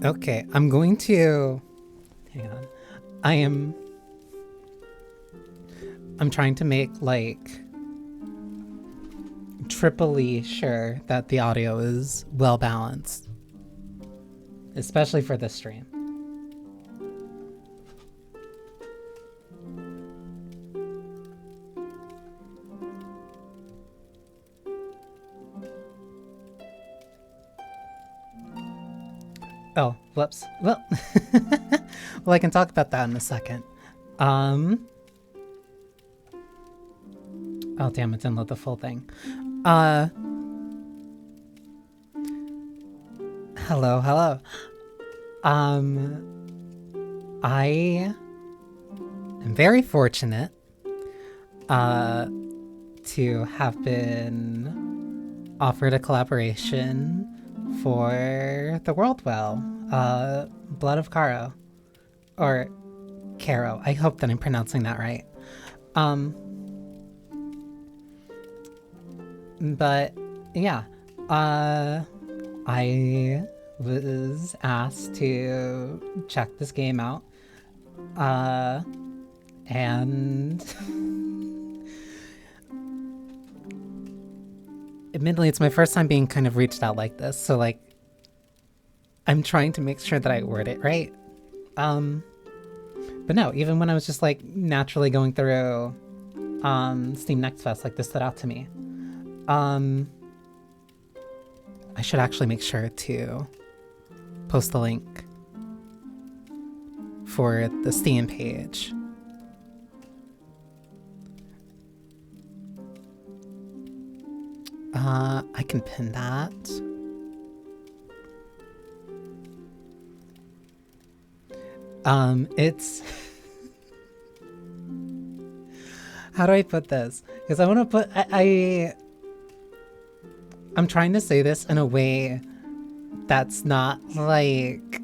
Okay, I'm going to... Hang on. I am... I'm trying to make, like, triply sure that the audio is well balanced. Especially for this stream. Oh, whoops. Well, well, I can talk about that in a second. Oh, damn, it didn't load the full thing. Hello, hello. I am very fortunate, to have been offered a collaboration for the World Well, Blood of Caro, or Caro. I hope that I'm pronouncing that right. But yeah, I was asked to check this game out, and admittedly, it's my first time being kind of reached out like this, so like, I'm trying to make sure that I word it right. But no, even when I was just like naturally going through Steam Next Fest, like this stood out to me. I should actually make sure to post the link for the Steam page. I can pin that. It's... How do I put this? Because I want to put... I'm trying to say this in a way that's not like...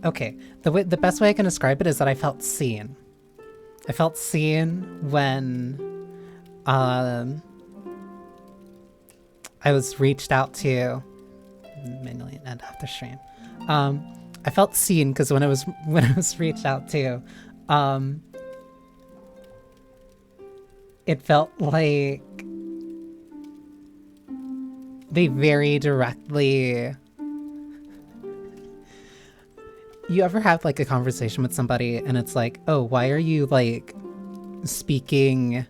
Okay, the best way I can describe it is that I felt seen. I felt seen when I was reached out to manually end after stream. I felt seen because when I was reached out to, it felt like they very directly... You ever have like a conversation with somebody and it's like, oh, why are you speaking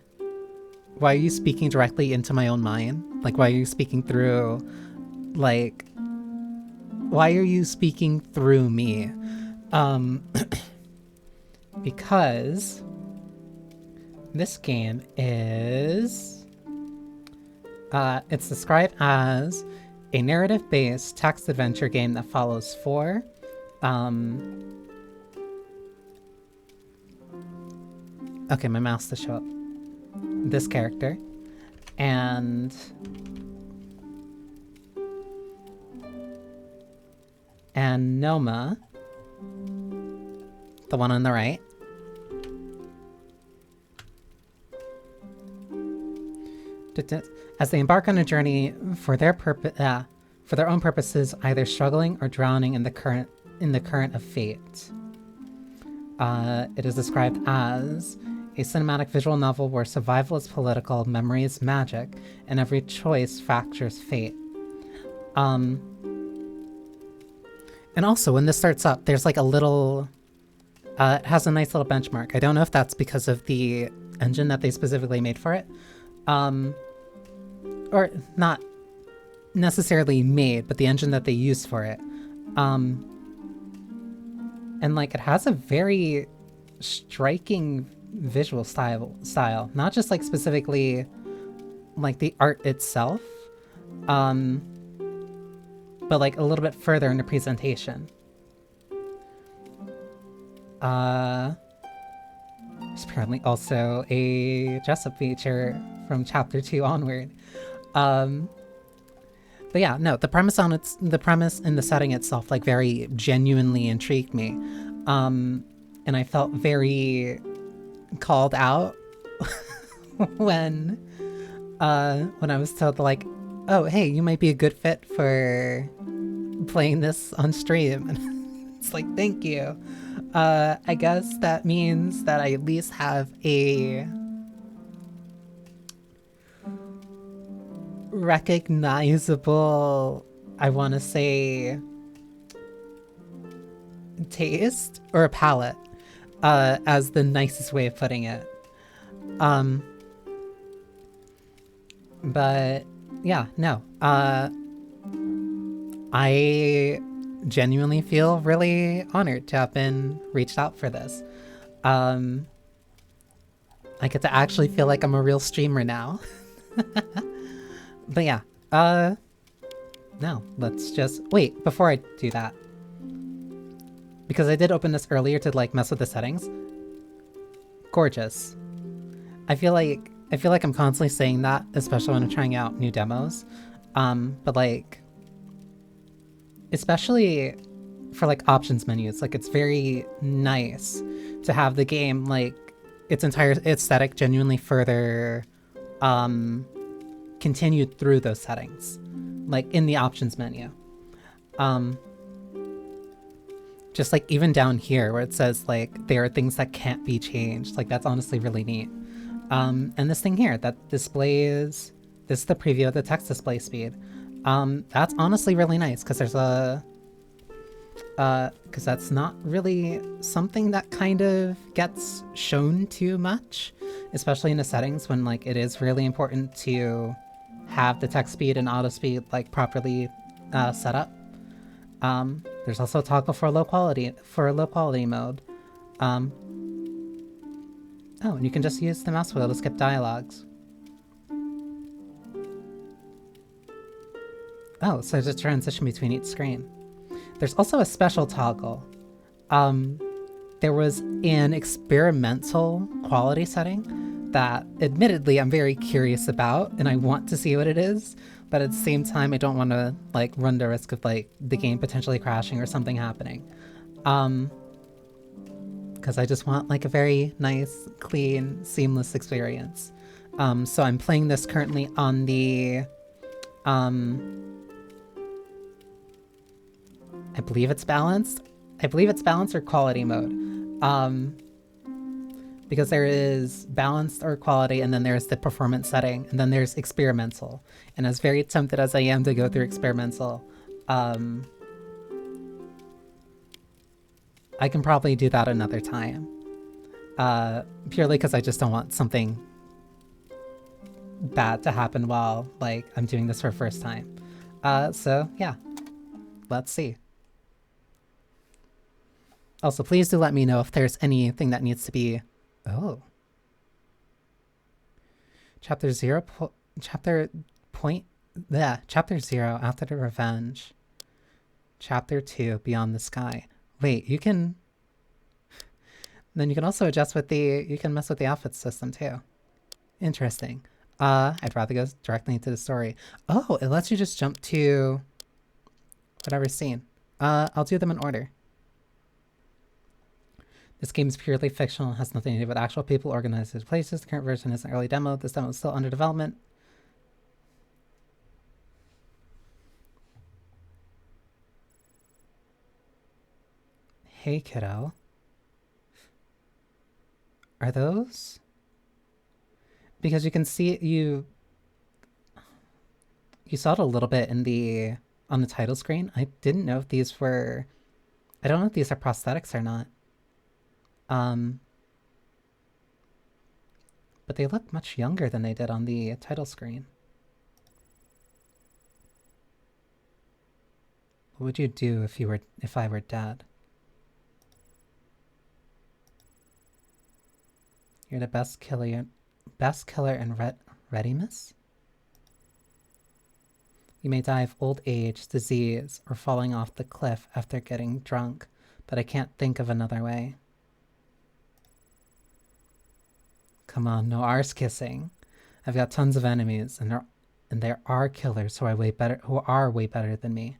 directly into my own mind? Like, why are you speaking through, like, why are you speaking through me? Because this game is, it's described as a narrative-based text adventure game that follows four okay, my mouse to show up this character, and Noma, the one on the right. As they embark on a journey for their own purposes, either struggling or drowning in the current of fate. It is described as a cinematic visual novel where survival is political, memory is magic, and every choice fractures fate. And also, when this starts up, there's like a little... it has a nice little benchmark. I don't know if that's because of the engine that they specifically made for it. Or not necessarily made, but the engine that they used for it. And like, it has a very striking visual style, not just like specifically like the art itself, but like a little bit further in the presentation. There's apparently also a dress-up feature from chapter 2 onward. But yeah, no, the premise and the setting itself like very genuinely intrigued me. And I felt very called out when I was told like, oh, hey, you might be a good fit for playing this on stream. It's like, thank you. I guess that means that I at least have a recognizable, I want to say, taste or a palate, as the nicest way of putting it. But yeah, no. I genuinely feel really honored to have been reached out for this. I get to actually feel like I'm a real streamer now. But yeah, no, let's just wait before I do that. Because I did open this earlier to like mess with the settings. Gorgeous. I feel like I'm constantly saying that, especially when I'm trying out new demos. But like, especially for like options menus, like it's very nice to have the game like its entire aesthetic genuinely further continued through those settings, like in the options menu. Just like even down here where it says like there are things that can't be changed, like that's honestly really neat. And this thing here that displays, this is the preview of the text display speed. That's honestly really nice because there's a, because that's not really something that kind of gets shown too much, especially in the settings when like it is really important to have the text speed and auto speed like properly set up. There's also a toggle for low quality mode. Oh, and you can just use the mouse wheel to skip dialogues. Oh, so there's a transition between each screen. There's also a special toggle. There was an experimental quality setting that admittedly I'm very curious about and I want to see what it is, but at the same time I don't want to like run the risk of like the game potentially crashing or something happening. Because I just want like a very nice, clean, seamless experience. So I'm playing this currently on the I believe it's balanced. I believe it's balanced or quality mode. Because there is balanced or quality, and then there's the performance setting, and then there's experimental. And as very tempted as I am to go through experimental, I can probably do that another time. Purely because I just don't want something bad to happen while like I'm doing this for the first time. So yeah, let's see. Also, please do let me know if there's anything that needs to be... Oh. Chapter 0, Chapter 0, After the Revenge. Chapter 2, Beyond the Sky. Wait, you can... Then you can also adjust with the... You can mess with the outfit system, too. Interesting. I'd rather go directly into the story. Oh, it lets you just jump to... whatever scene. I'll do them in order. This game is purely fictional, has nothing to do with actual people, organized places. The current version is an early demo. This demo is still under development. Hey, kiddo. Are those? Because you can see it, you saw it a little bit in the on the title screen. I didn't know if these were... I don't know if these are prosthetics or not. But they look much younger than they did on the title screen. What would you do if I were dead? You're the best killer in readiness? You may die of old age, disease, or falling off the cliff after getting drunk, but I can't think of another way. Come on, no arse kissing. I've got tons of enemies, and there are killers who are way better than me.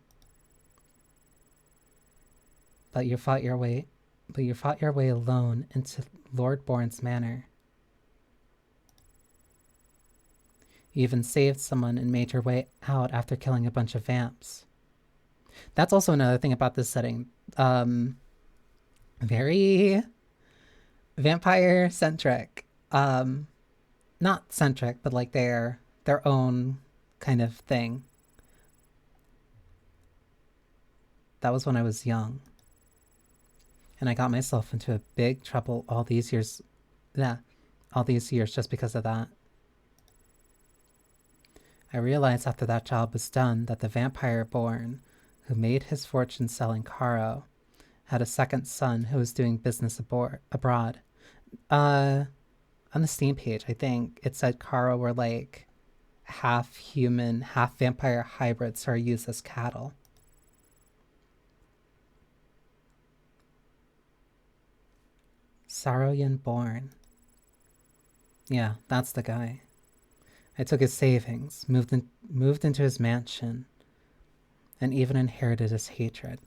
But you fought your way alone into Lord Bourne's manor. You even saved someone and made your way out after killing a bunch of vamps. That's also another thing about this setting. Very vampire centric. Not centric, but like their own kind of thing. That was when I was young. And I got myself into a big trouble all these years. Yeah, all these years just because of that. I realized after that job was done that the vampire born, who made his fortune selling Caro, had a second son who was doing business abroad. On the Steam page, I think it said Caro were like half human, half vampire hybrids who are used as cattle. Saroyan born. Yeah, that's the guy. I took his savings, moved into his mansion, and even inherited his hatred.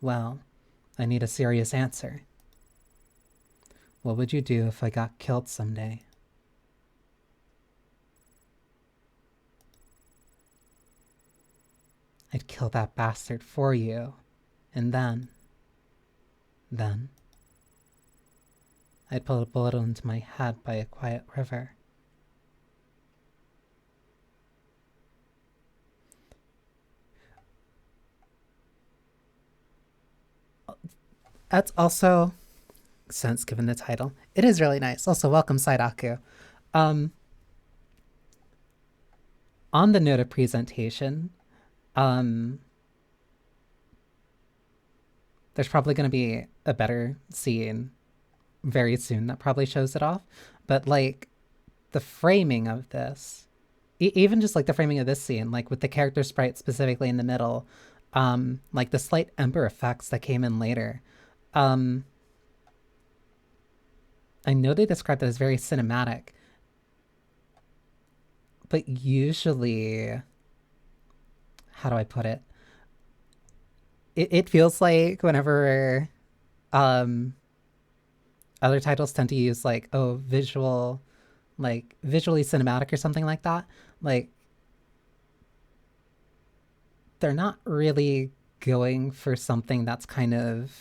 Well, I need a serious answer. What would you do if I got killed someday? I'd kill that bastard for you, and then I'd put a bullet into my head by a quiet river. That's also sense given the title. It is really nice. Also, welcome Saidaku. On the note of presentation, there's probably going to be a better scene very soon that probably shows it off. But like the framing of this, even just like the framing of this scene, like with the character sprite specifically in the middle, like the slight ember effects that came in later. I know they described it as very cinematic, but usually, how do I put it? It feels like whenever other titles tend to use like visually cinematic or something like that, like they're not really going for something that's kind of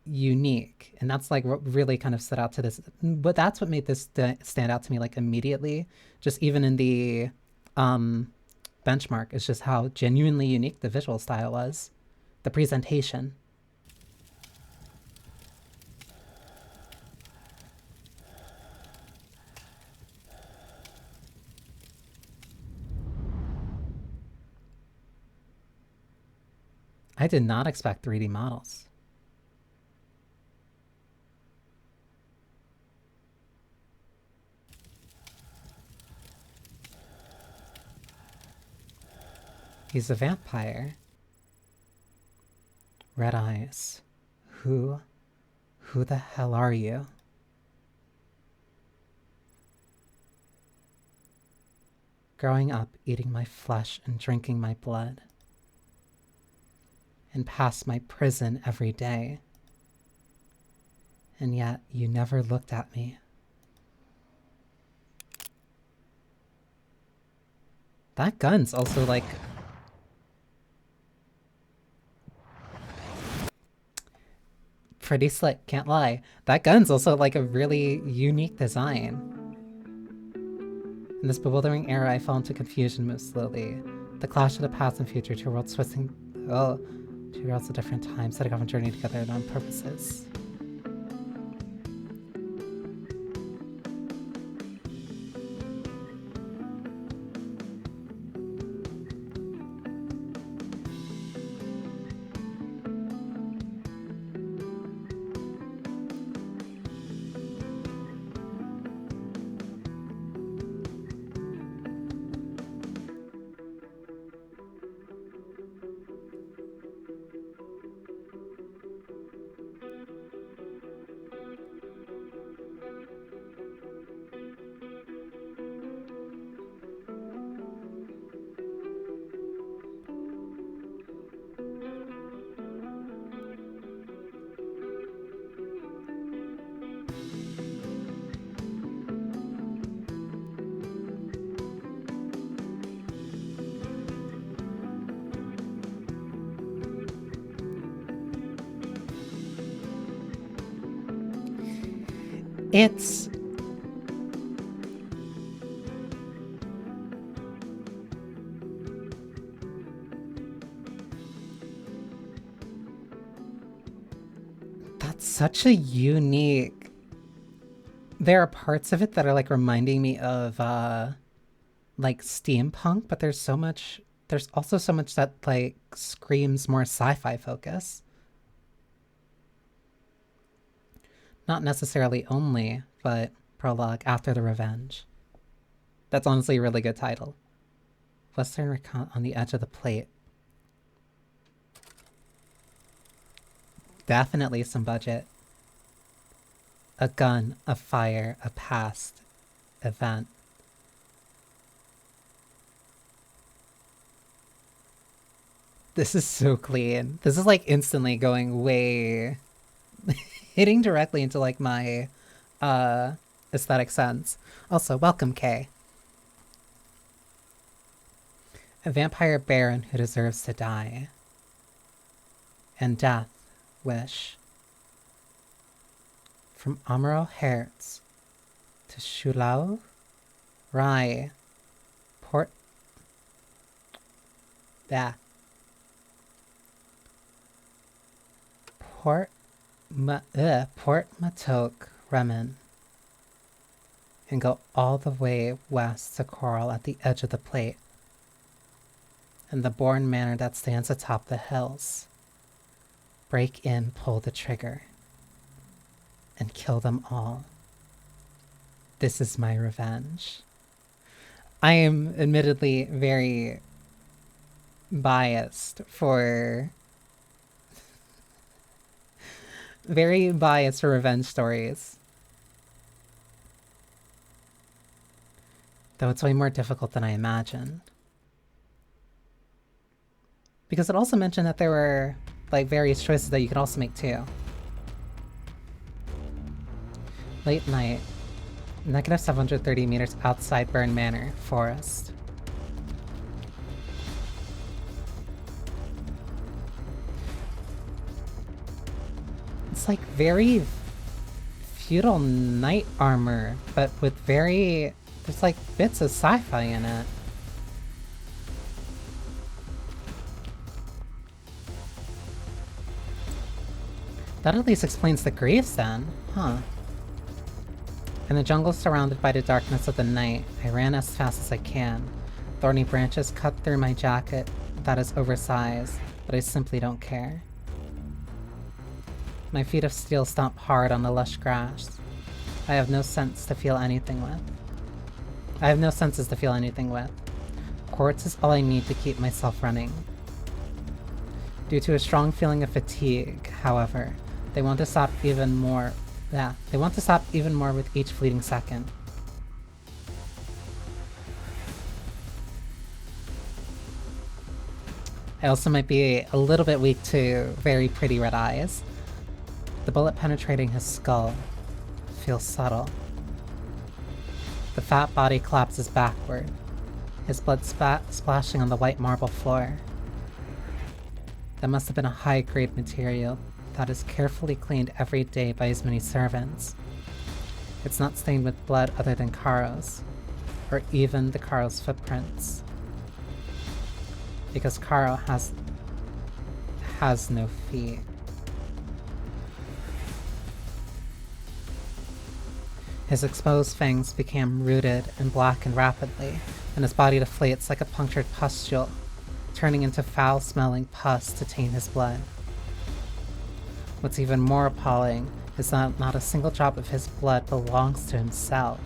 unique, and that's like what really kind of stood out to this. But that's what made this stand out to me like immediately, just even in the benchmark, is just how genuinely unique the visual style was, the presentation. I did not expect 3D models. He's a vampire. Red eyes. Who the hell are you? Growing up, eating my flesh and drinking my blood. And past my prison every day. And yet you never looked at me. That gun's also like... pretty slick, can't lie. That gun's also like a really unique design. In this bewildering era, I fell into confusion most slowly. The clash of the past and future, two worlds twisting... Oh, two worlds at different times, setting off a journey together on purposes. It's... That's such a unique... There are parts of it that are like reminding me of like steampunk, but there's also so much that like screams more sci-fi focus. Not necessarily only, but prologue after the revenge. That's honestly a really good title. Western recount on the edge of the plate. Definitely some budget. A gun, a fire, a past event. This is so clean. This is like instantly going way... hitting directly into like my aesthetic sense. Also, welcome, Kay. A vampire baron who deserves to die. And death, wish. From Amaral Hertz to Shulau, Rai, Port... Port Matok, Remen, and go all the way west to Coral at the edge of the plate, and the Bourne Manor that stands atop the hills. Break in, pull the trigger, and kill them all. This is my revenge. I am admittedly very biased for revenge stories. Though it's way more difficult than I imagined. Because it also mentioned that there were like various choices that you could also make too. Late night. Negative 730 meters outside Burn Manor, forest. It's like very feudal knight armor, but with there's like bits of sci-fi in it. That at least explains the graves then, huh? In the jungle surrounded by the darkness of the night, I ran as fast as I can. Thorny branches cut through my jacket that is oversized, but I simply don't care. My feet of steel stomp hard on the lush grass. I have no sense to feel anything with. Quartz is all I need to keep myself running. Due to a strong feeling of fatigue, however, they want to stop even more with each fleeting second. I also might be a little bit weak to very pretty red eyes. The bullet penetrating his skull feels subtle. The fat body collapses backward, his blood splashing on the white marble floor. That must have been a high-grade material that is carefully cleaned every day by his many servants. It's not stained with blood other than Caro's, or even the Caro's footprints. Because Caro has no feet. His exposed fangs became rooted and blackened rapidly, and his body deflates like a punctured pustule, turning into foul-smelling pus to taint his blood. What's even more appalling is that not a single drop of his blood belongs to himself.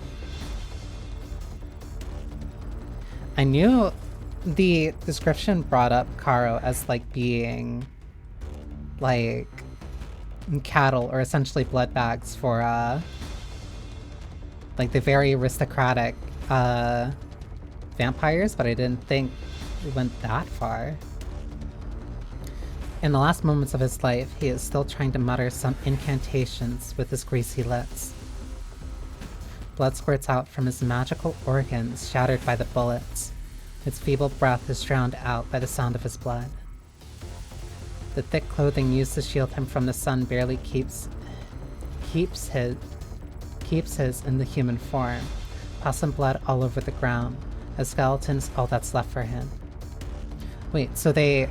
I knew the description brought up Caro as like being like cattle, or essentially blood bags for like the very aristocratic vampires, but I didn't think it went that far. In the last moments of his life, he is still trying to mutter some incantations with his greasy lips. Blood squirts out from his magical organs, shattered by the bullets. His feeble breath is drowned out by the sound of his blood. The thick clothing used to shield him from the sun barely keeps keeps his in the human form. Pus and blood all over the ground. A skeleton's all that's left for him. Wait, so a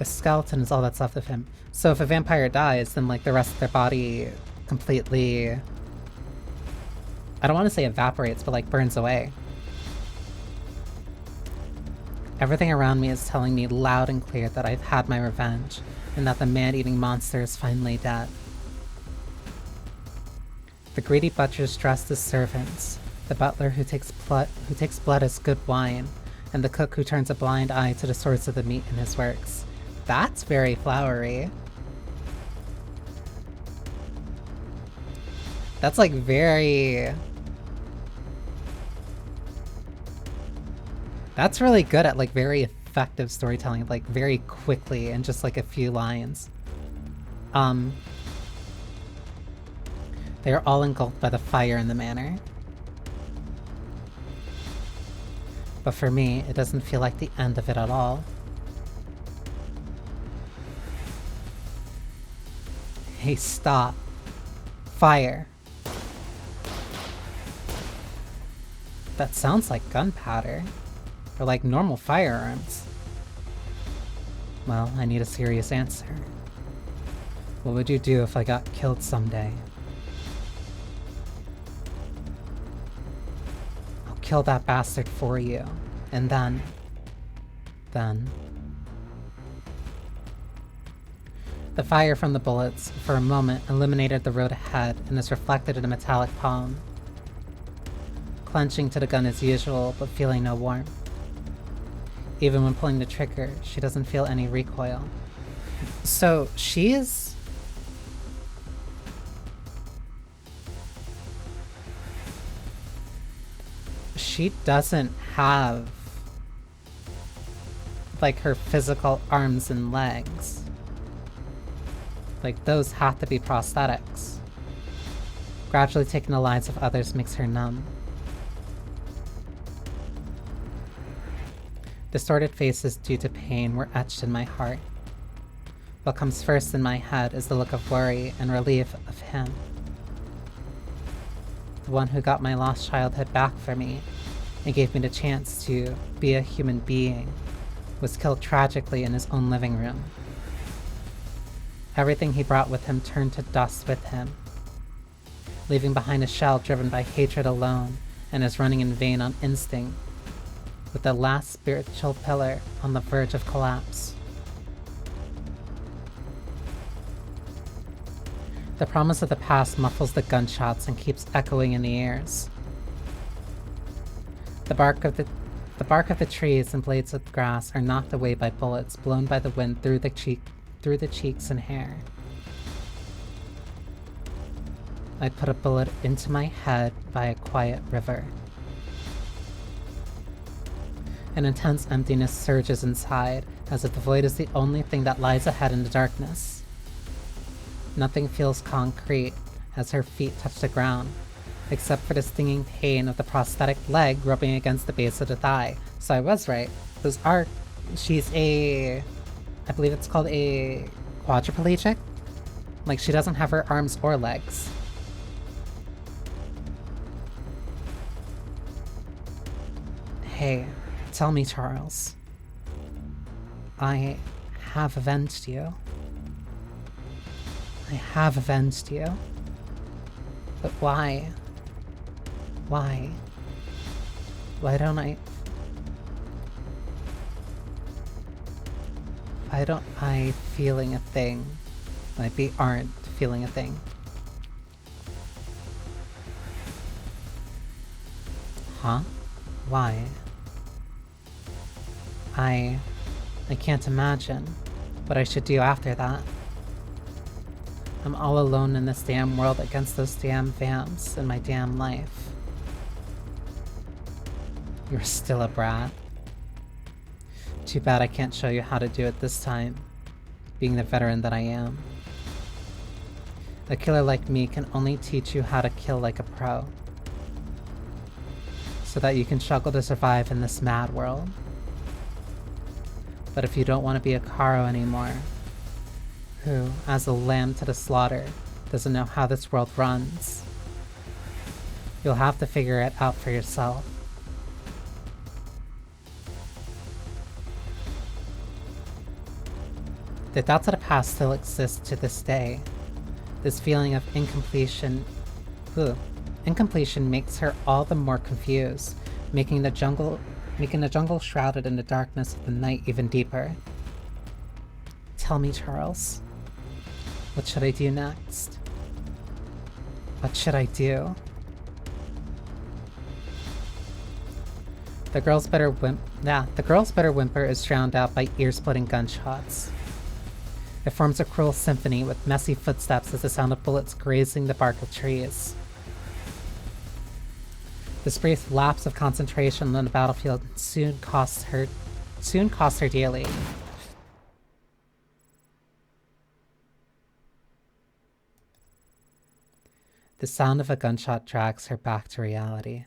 skeleton is all that's left of him. So if a vampire dies, then like the rest of their body completely, I don't want to say evaporates, but like burns away. Everything around me is telling me loud and clear that I've had my revenge, and that the man-eating monster is finally dead. The greedy butchers dressed as servants, the butler who takes blood as good wine, and the cook who turns a blind eye to the source of the meat in his works. That's very flowery. That's like very... That's really good at like very effective storytelling, like very quickly in just like a few lines. They are all engulfed by the fire in the manor. But for me, it doesn't feel like the end of it at all. Hey, stop. Fire. That sounds like gunpowder. Or like normal firearms. Well, I need a serious answer. What would you do if I got killed someday? I'll kill that bastard for you. And then... The fire from the bullets, for a moment, illuminated the road ahead and is reflected in a metallic palm. Clenching to the gun as usual, but feeling no warmth. Even when pulling the trigger, she doesn't feel any recoil. So, she doesn't have, like, her physical arms and legs. Like, those have to be prosthetics. Gradually taking the lives of others makes her numb. Distorted faces due to pain were etched in my heart. What comes first in my head is the look of worry and relief of him. The one who got my lost childhood back for me and gave me the chance to be a human being was killed tragically in his own living room. Everything he brought with him turned to dust with him, leaving behind a shell driven by hatred alone and is running in vain on instinct, with the last spiritual pillar on the verge of collapse. The promise of the past muffles the gunshots and keeps echoing in the ears. The bark of the trees and blades of grass are knocked away by bullets blown by the wind through the cheeks and hair. I put a bullet into my head by a quiet river. An intense emptiness surges inside, as if the void is the only thing that lies ahead in the darkness. Nothing feels concrete as her feet touch the ground, except for the stinging pain of the prosthetic leg rubbing against the base of the thigh. So I was right. She's I believe it's called a quadriplegic? Like, she doesn't have her arms or legs. Hey. Tell me, Charles. I have avenged you. I have avenged you. But why? Why? Why don't I feeling a thing? Aren't feeling a thing. Huh? Why? I can't imagine what I should do after that. I'm all alone in this damn world against those damn vamps and my damn life. You're still a brat. Too bad I can't show you how to do it this time, being the veteran that I am. A killer like me can only teach you how to kill like a pro, so that you can struggle to survive in this mad world. But if you don't want to be a Caro anymore, who, as a lamb to the slaughter, doesn't know how this world runs. You'll have to figure it out for yourself. The doubts of the past still exist to this day. This feeling of incompletion makes her all the more confused, making the jungle shrouded in the darkness of the night even deeper. Tell me, Charles. What should I do next? What should I do? The girl's bitter whimper is drowned out by ear-splitting gunshots. It forms a cruel symphony with messy footsteps as the sound of bullets grazing the bark of trees. This brief lapse of concentration on the battlefield soon costs her dearly. The sound of a gunshot drags her back to reality.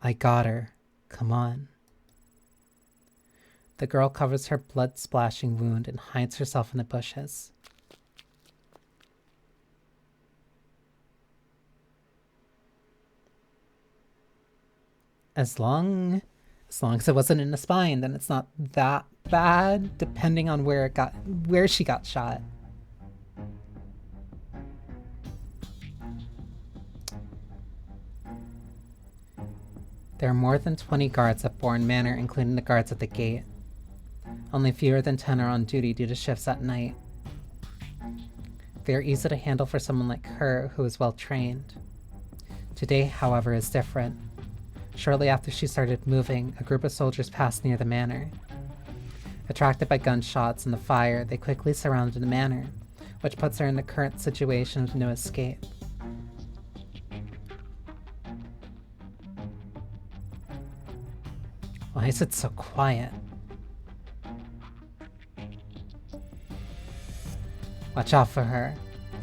I got her. Come on. The girl covers her blood-splashing wound and hides herself in the bushes. As long as it wasn't in the spine, then it's not that bad, depending on where she got shot. There are more than 20 guards at Bourne Manor, including the guards at the gate. Only fewer than 10 are on duty due to shifts at night. They are easy to handle for someone like her who is well trained. Today, however, is different. Shortly after she started moving, a group of soldiers passed near the manor. Attracted by gunshots and the fire, they quickly surrounded the manor, which puts her in the current situation of no escape. Why is it so quiet? Watch out for her.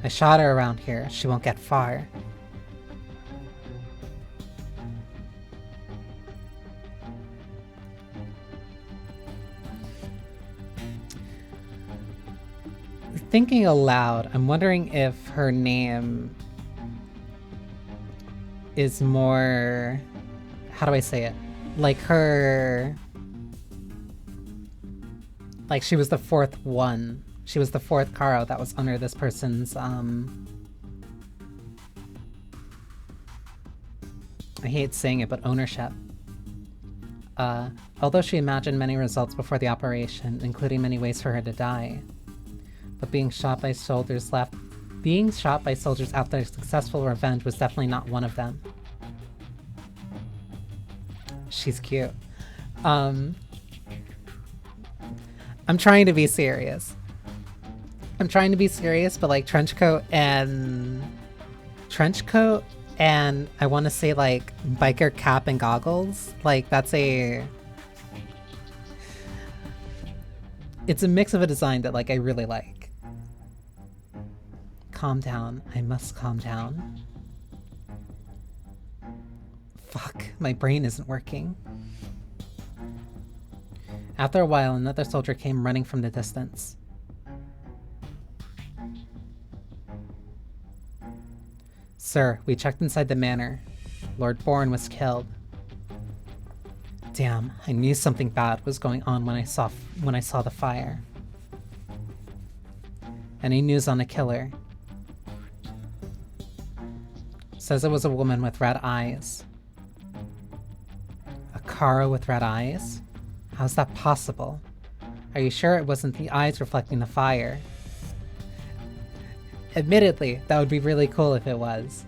I shot her around here. She won't get far. Thinking aloud, I'm wondering if her name is more... How do I say it? Like her... Like she was the fourth one. She was the fourth Caro that was under this person's, I hate saying it, but ownership. Although she imagined many results before the operation, including many ways for her to die. But being shot by soldiers after a successful revenge was definitely not one of them. She's cute. I'm trying to be serious. But like trenchcoat and I want to say like biker cap and goggles. Like it's a mix of a design that like I really like. Calm down. I must calm down. Fuck, my brain isn't working. After a while, another soldier came running from the distance. Sir, we checked inside the manor. Lord Bourne was killed. Damn, I knew something bad was going on when I saw the fire. Any news on the killer? Says it was a woman with red eyes. A Caro with red eyes? How's that possible? Are you sure it wasn't the eyes reflecting the fire? Admittedly, that would be really cool if it was.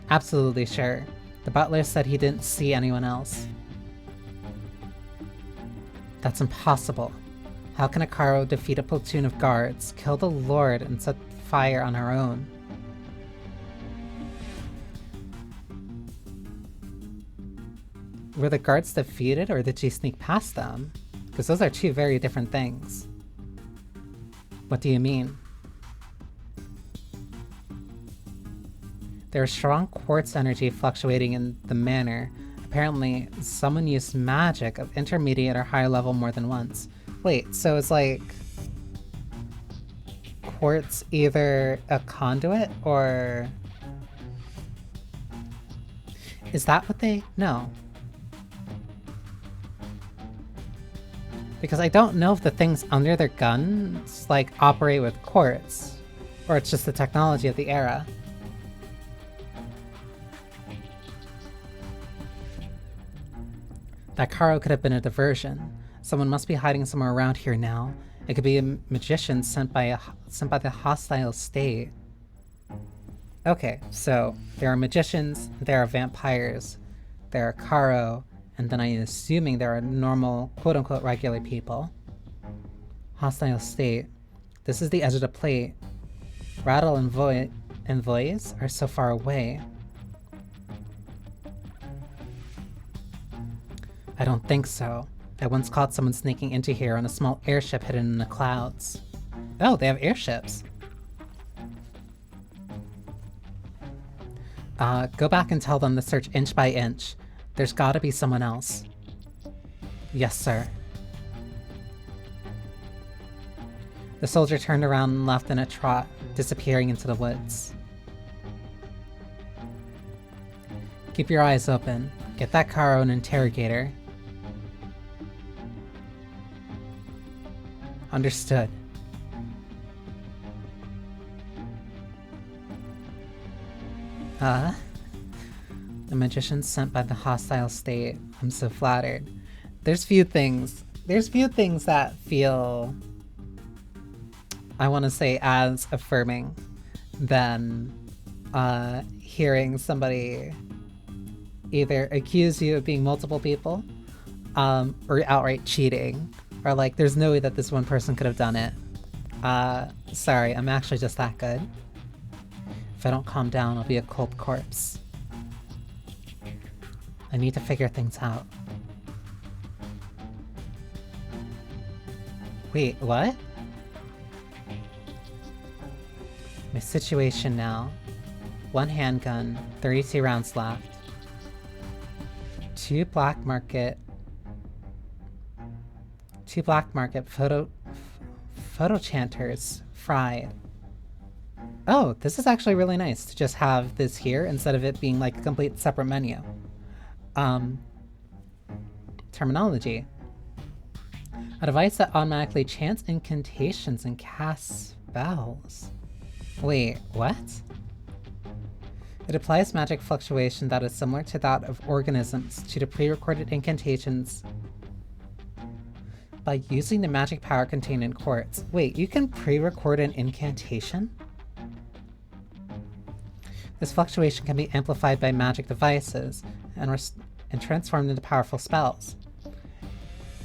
Absolutely sure. The butler said he didn't see anyone else. That's impossible. How can a Caro defeat a platoon of guards, kill the Lord, and set fire on her own? Were the guards defeated, or did she sneak past them? Because those are two very different things. What do you mean? There is strong quartz energy fluctuating in the manor, Apparently, someone used magic of intermediate or higher level more than once. Wait, so it's like... quartz either a conduit or... Is that what they... No. Because I don't know if the things under their guns, like, operate with quartz. Or it's just the technology of the era. That Caro could have been a diversion. Someone must be hiding somewhere around here now. It could be a magician sent by the hostile state. Okay, so there are magicians, there are vampires, there are Caro, and then I'm assuming there are normal, quote-unquote, regular people. Hostile state. This is the edge of the plate. Rattle and voice are so far away. I don't think so. I once caught someone sneaking into here on a small airship hidden in the clouds. Oh, they have airships. Go back and tell them to search inch by inch. There's gotta be someone else. Yes, sir. The soldier turned around and left in a trot, disappearing into the woods. Keep your eyes open. Get that Caro an interrogator. Understood. The magician sent by the hostile state. I'm so flattered. There's few things that feel, I want to say, as affirming than hearing somebody either accuse you of being multiple people or outright cheating, or like, there's no way that this one person could have done it. Sorry, I'm actually just that good. If I don't calm down, I'll be a cold corpse. I need to figure things out. Wait, what? My situation now. 1 handgun, 32 rounds left. 2 black market photo chanters fried. Oh, this is actually really nice to just have this here instead of it being like a complete separate menu. Terminology. A device that automatically chants incantations and casts spells. Wait, what? It applies magic fluctuation that is similar to that of organisms to the pre-recorded incantations by using the magic power contained in quartz. Wait, you can pre-record an incantation? This fluctuation can be amplified by magic devices and transformed into powerful spells.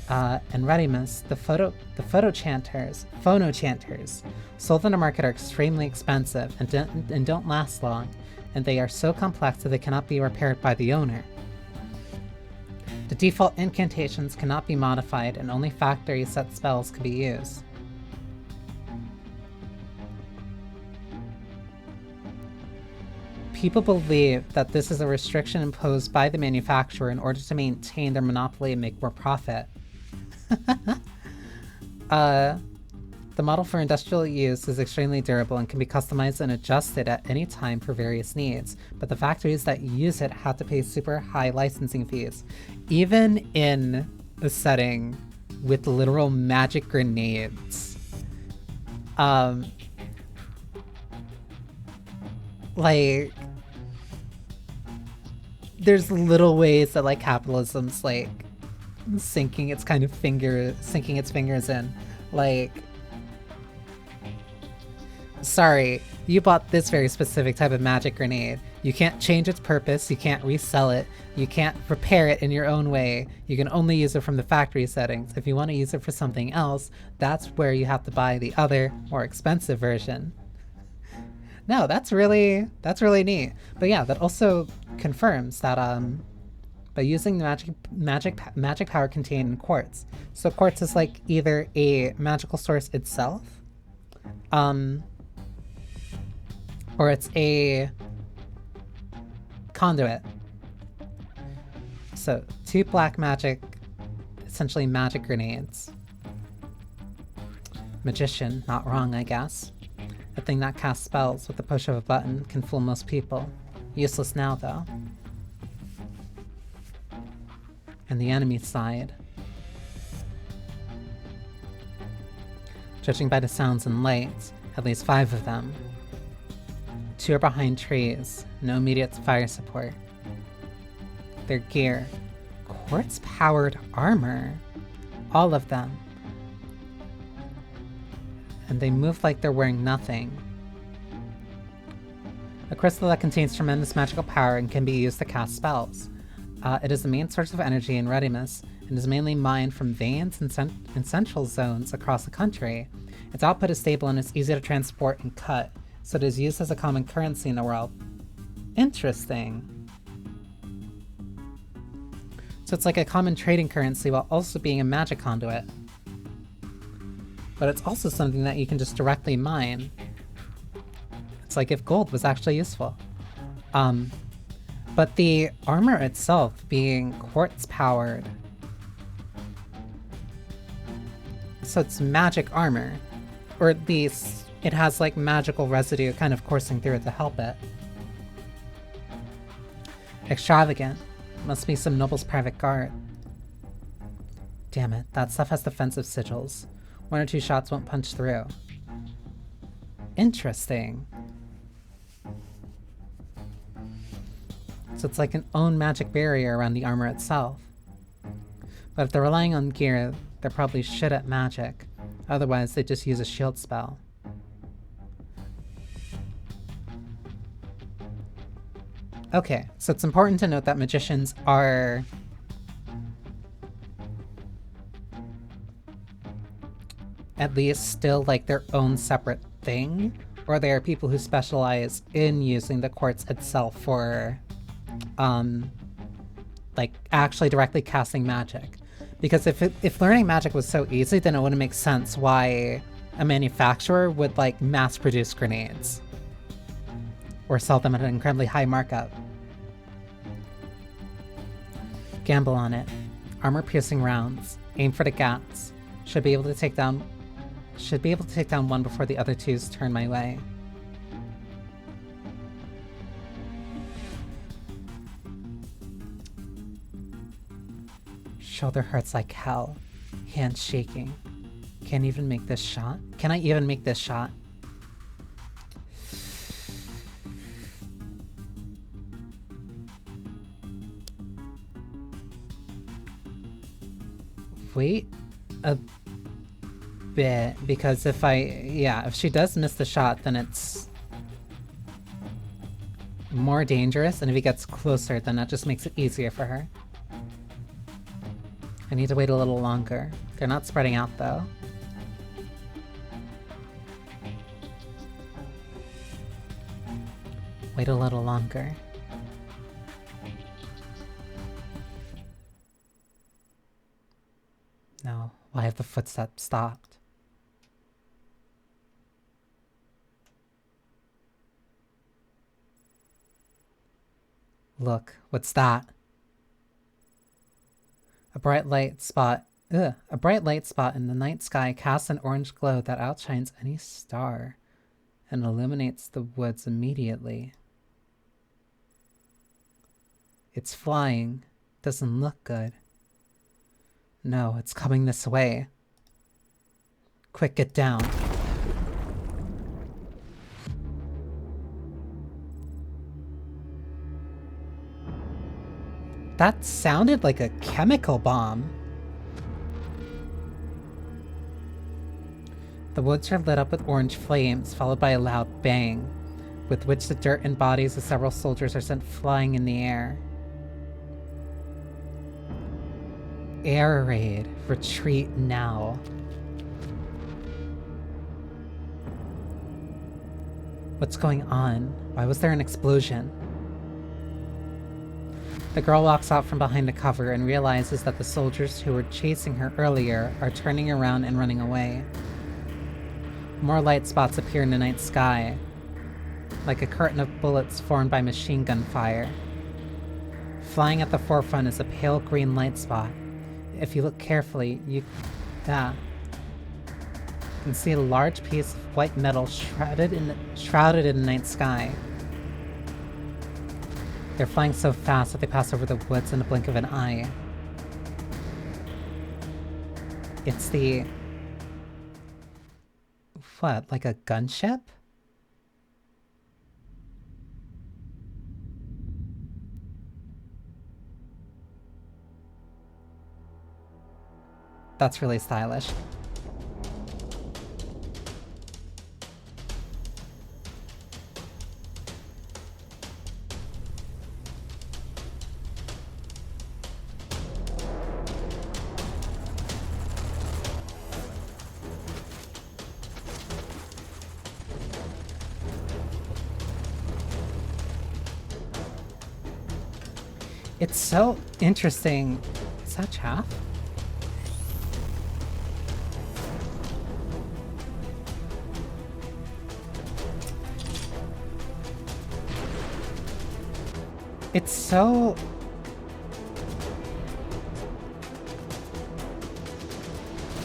And Redimus, the phono chanters sold on the market are extremely expensive and don't last long, and they are so complex that they cannot be repaired by the owner. The default incantations cannot be modified, and only factory set spells can be used. People believe that this is a restriction imposed by the manufacturer in order to maintain their monopoly and make more profit. The model for industrial use is extremely durable and can be customized and adjusted at any time for various needs, but the factories that use it have to pay super high licensing fees. Even in a setting with literal magic grenades. Like, there's little ways that like capitalism's like sinking its fingers in. Like, sorry, you bought this very specific type of magic grenade. You can't change its purpose, you can't resell it, you can't repair it in your own way. You can only use it from the factory settings. If you want to use it for something else, that's where you have to buy the other, more expensive version. No, that's really neat. But yeah, that also confirms that by using the magic power contained in quartz. So quartz is like either a magical source itself, or it's a conduit. So, 2 black magic, essentially magic grenades. Magician, not wrong, I guess. A thing that casts spells with the push of a button can fool most people. Useless now, though. And the enemy side. Judging by the sounds and lights, at least 5 of them. 2 are behind trees, no immediate fire support. Their gear, quartz-powered armor. All of them. And they move like they're wearing nothing. A crystal that contains tremendous magical power and can be used to cast spells. It is the main source of energy and readiness, and is mainly mined from veins and central zones across the country. Its output is stable and is easy to transport and cut, so it is used as a common currency in the world. Interesting. So it's like a common trading currency while also being a magic conduit. But it's also something that you can just directly mine. It's like if gold was actually useful. But the armor itself being quartz powered. So it's magic armor. Or at least it has like magical residue kind of coursing through it to help it. Extravagant. Must be some noble's private guard. Damn it, that stuff has defensive sigils. 1 or 2 shots won't punch through. Interesting. So it's like an own magic barrier around the armor itself. But if they're relying on gear, they're probably shit at magic. Otherwise, they just use a shield spell. Okay, so it's important to note that magicians are at least still like their own separate thing, or they are people who specialize in using the quartz itself for like actually directly casting magic. Because if learning magic was so easy, then it wouldn't make sense why a manufacturer would like mass produce grenades or sell them at an incredibly high markup. Gamble on it. Armor piercing rounds. Aim for the gaps. Should be able to take down one before the other twos turn my way. Shoulder hurts like hell. Hands shaking. Can't even make this shot? Can I even make this shot? Wait a bit, because if she does miss the shot, then it's more dangerous, and if he gets closer, then that just makes it easier for her. I need to wait a little longer. They're not spreading out, though. Wait a little longer. No, why have the footsteps stopped? Look, what's that? A bright light spot in the night sky casts an orange glow that outshines any star and illuminates the woods immediately. It's flying. Doesn't look good. No, it's coming this way. Quick, get down. That sounded like a chemical bomb. The woods are lit up with orange flames, followed by a loud bang, with which the dirt and bodies of several soldiers are sent flying in the air. Air raid. Retreat now. What's going on? Why was there an explosion? The girl walks out from behind the cover and realizes that the soldiers who were chasing her earlier are turning around and running away. More light spots appear in the night sky, like a curtain of bullets formed by machine gun fire. Flying at the forefront is a pale green light spot. If you look carefully, you can see a large piece of white metal shrouded in the night sky. They're flying so fast that they pass over the woods in the blink of an eye. It's the... what, like a gunship? That's really stylish. It's so interesting. Is that chaff? It's so...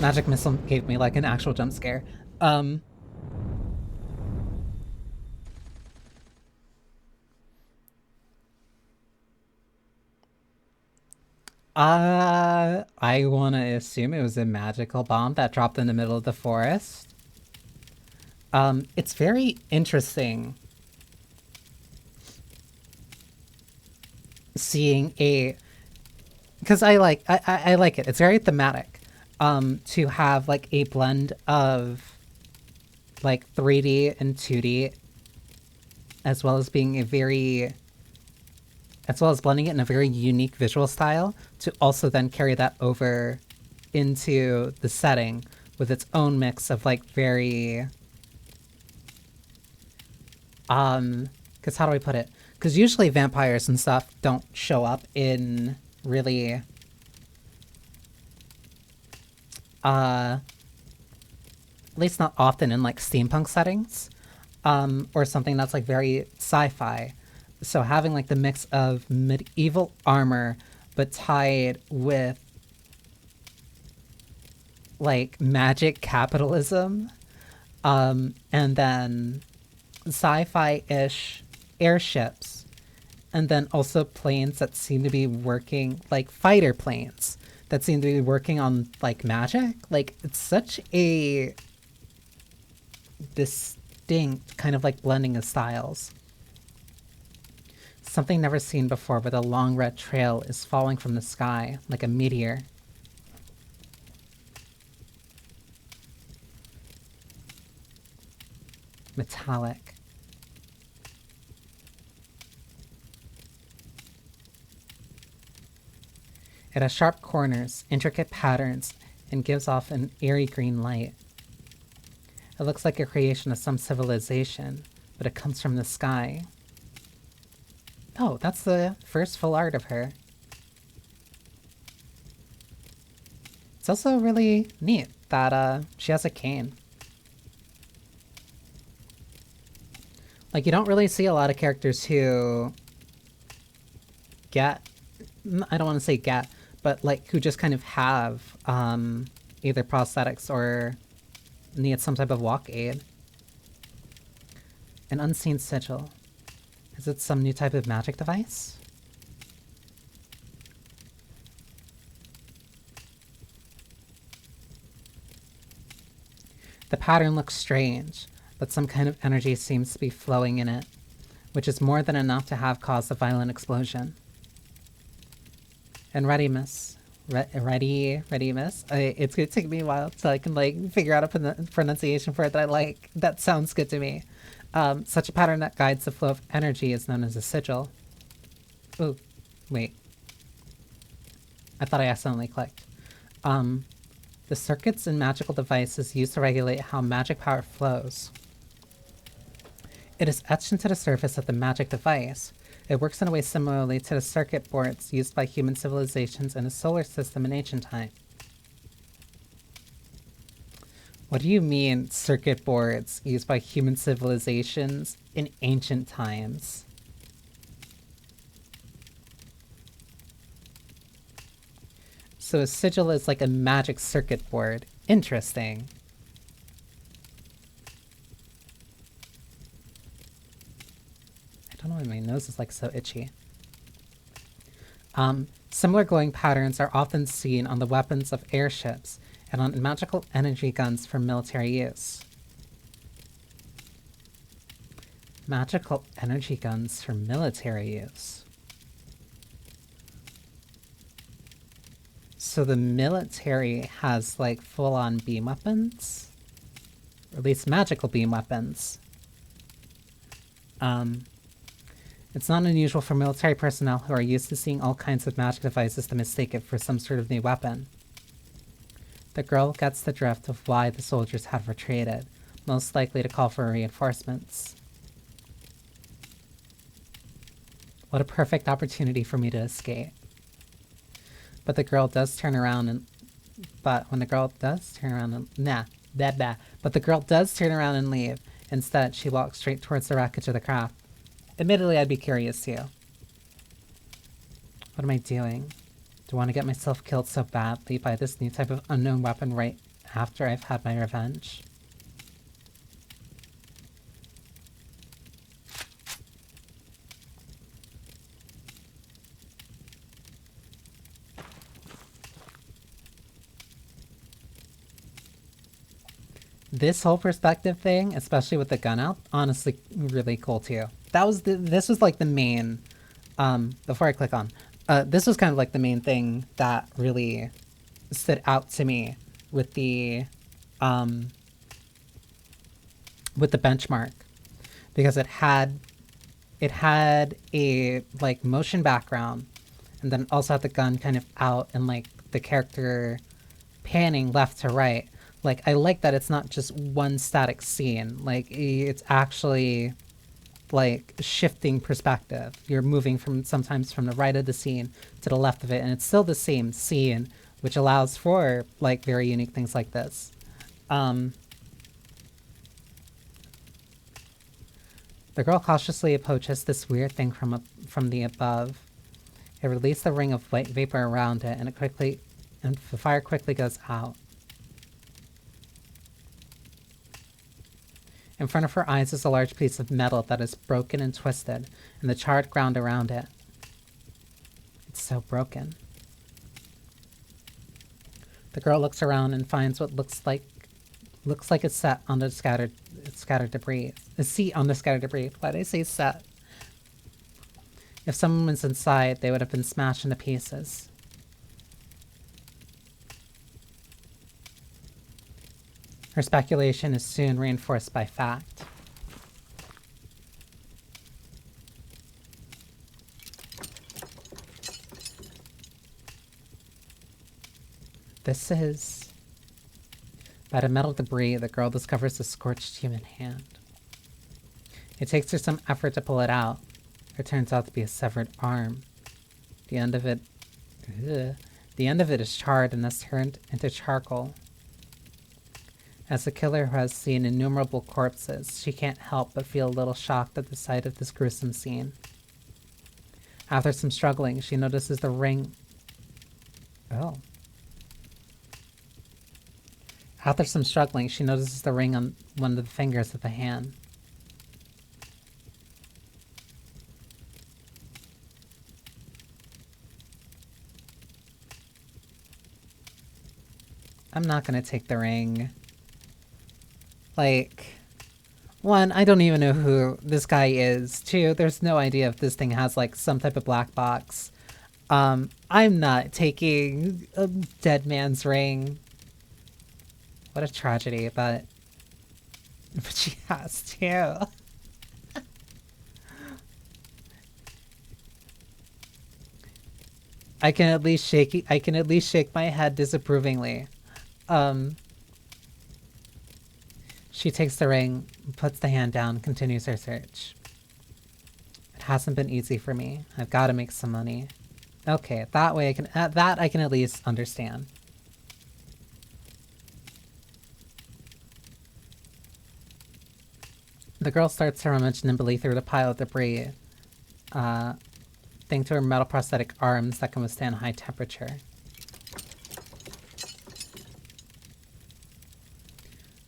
Magic Missile gave me like an actual jump scare. I want to assume it was a magical bomb that dropped in the middle of the forest. It's very interesting seeing a... because I like it. It's very thematic. To have like a blend of like 3D and 2D, as well as being a very... as well as blending it in a very unique visual style, to also then carry that over into the setting with its own mix of like very... because how do I put it? Because usually vampires and stuff don't show up in really... at least not often in like steampunk settings, or something that's like very sci-fi. So having like the mix of medieval armor, but tied with like magic capitalism, and then sci-fi-ish airships, and then also planes that seem to be working, like fighter planes that seem to be working on like magic. Like it's such a distinct kind of like blending of styles. Something never seen before, where the long red trail is falling from the sky like a meteor. Metallic. It has sharp corners, intricate patterns, and gives off an eerie green light. It looks like a creation of some civilization, but it comes from the sky. Oh, that's the first full art of her. It's also really neat that she has a cane. Like, you don't really see a lot of characters who get... I don't want to say get, but like who just kind of have either prosthetics or need some type of walk aid. An unseen sigil. Is it some new type of magic device? The pattern looks strange, but some kind of energy seems to be flowing in it, which is more than enough to have caused a violent explosion. And ready, miss. Ready, miss. It's gonna take me a while till I can like figure out a pronunciation for it that I like. That sounds good to me. Such a pattern that guides the flow of energy is known as a sigil. Ooh, wait. I thought I accidentally clicked. The circuits in magical devices used to regulate how magic power flows. It is etched into the surface of the magic device. It works in a way similarly to the circuit boards used by human civilizations in the solar system in ancient time. What do you mean, circuit boards used by human civilizations in ancient times? So a sigil is like a magic circuit board. Interesting. I don't know why my nose is like so itchy. Similar glowing patterns are often seen on the weapons of airships and on magical energy guns for military use. Magical energy guns for military use. So the military has like full-on beam weapons? Or at least magical beam weapons. It's not unusual for military personnel who are used to seeing all kinds of magic devices to mistake it for some sort of new weapon. The girl gets the drift of why the soldiers had retreated, most likely to call for reinforcements. What a perfect opportunity for me to escape. But the girl does turn around and... But when the girl does turn around and... But the girl does turn around and leave. Instead, she walks straight towards the wreckage of the craft. Admittedly, I'd be curious too. What am I doing? Do I want to get myself killed so badly by this new type of unknown weapon right after I've had my revenge? This whole perspective thing, especially with the gun out, honestly really cool too. This was like the main, before I click on, this was kind of like the main thing that really stood out to me with the benchmark, because it had a like motion background, and then also had the gun kind of out and like the character panning left to right. Like, I like that it's not just one static scene. Like, it's actually, like, shifting perspective. You're moving sometimes from the right of the scene to the left of it, and it's still the same scene, which allows for, like, very unique things like this. The girl cautiously approaches this weird thing from the above. It released a ring of white vapor around it, and the fire quickly goes out. In front of her eyes is a large piece of metal that is broken and twisted, and the charred ground around it. It's so broken. The girl looks around and finds what looks like a set on the scattered debris. A seat on the scattered debris. Why did I say set? If someone was inside, they would have been smashed into pieces. Her speculation is soon reinforced by fact. This is... By the metal debris, the girl discovers a scorched human hand. It takes her some effort to pull it out. It turns out to be a severed arm. The end of it is charred and has turned into charcoal. As a killer who has seen innumerable corpses, she can't help but feel a little shocked at the sight of this gruesome scene. After some struggling, she notices the ring... Oh. After some struggling, she notices the ring on one of the fingers of the hand. I'm not gonna take the ring. Like, one, I don't even know who this guy is. Two, there's no idea if this thing has, like, some type of black box. I'm not taking a dead man's ring. What a tragedy, but she has to. I can at least shake my head disapprovingly. She takes the ring, puts the hand down, continues her search. It hasn't been easy for me. I've got to make some money. Okay, that way I can at least understand. The girl starts to rummage nimbly through the pile of debris, thanks to her metal prosthetic arms that can withstand high temperature.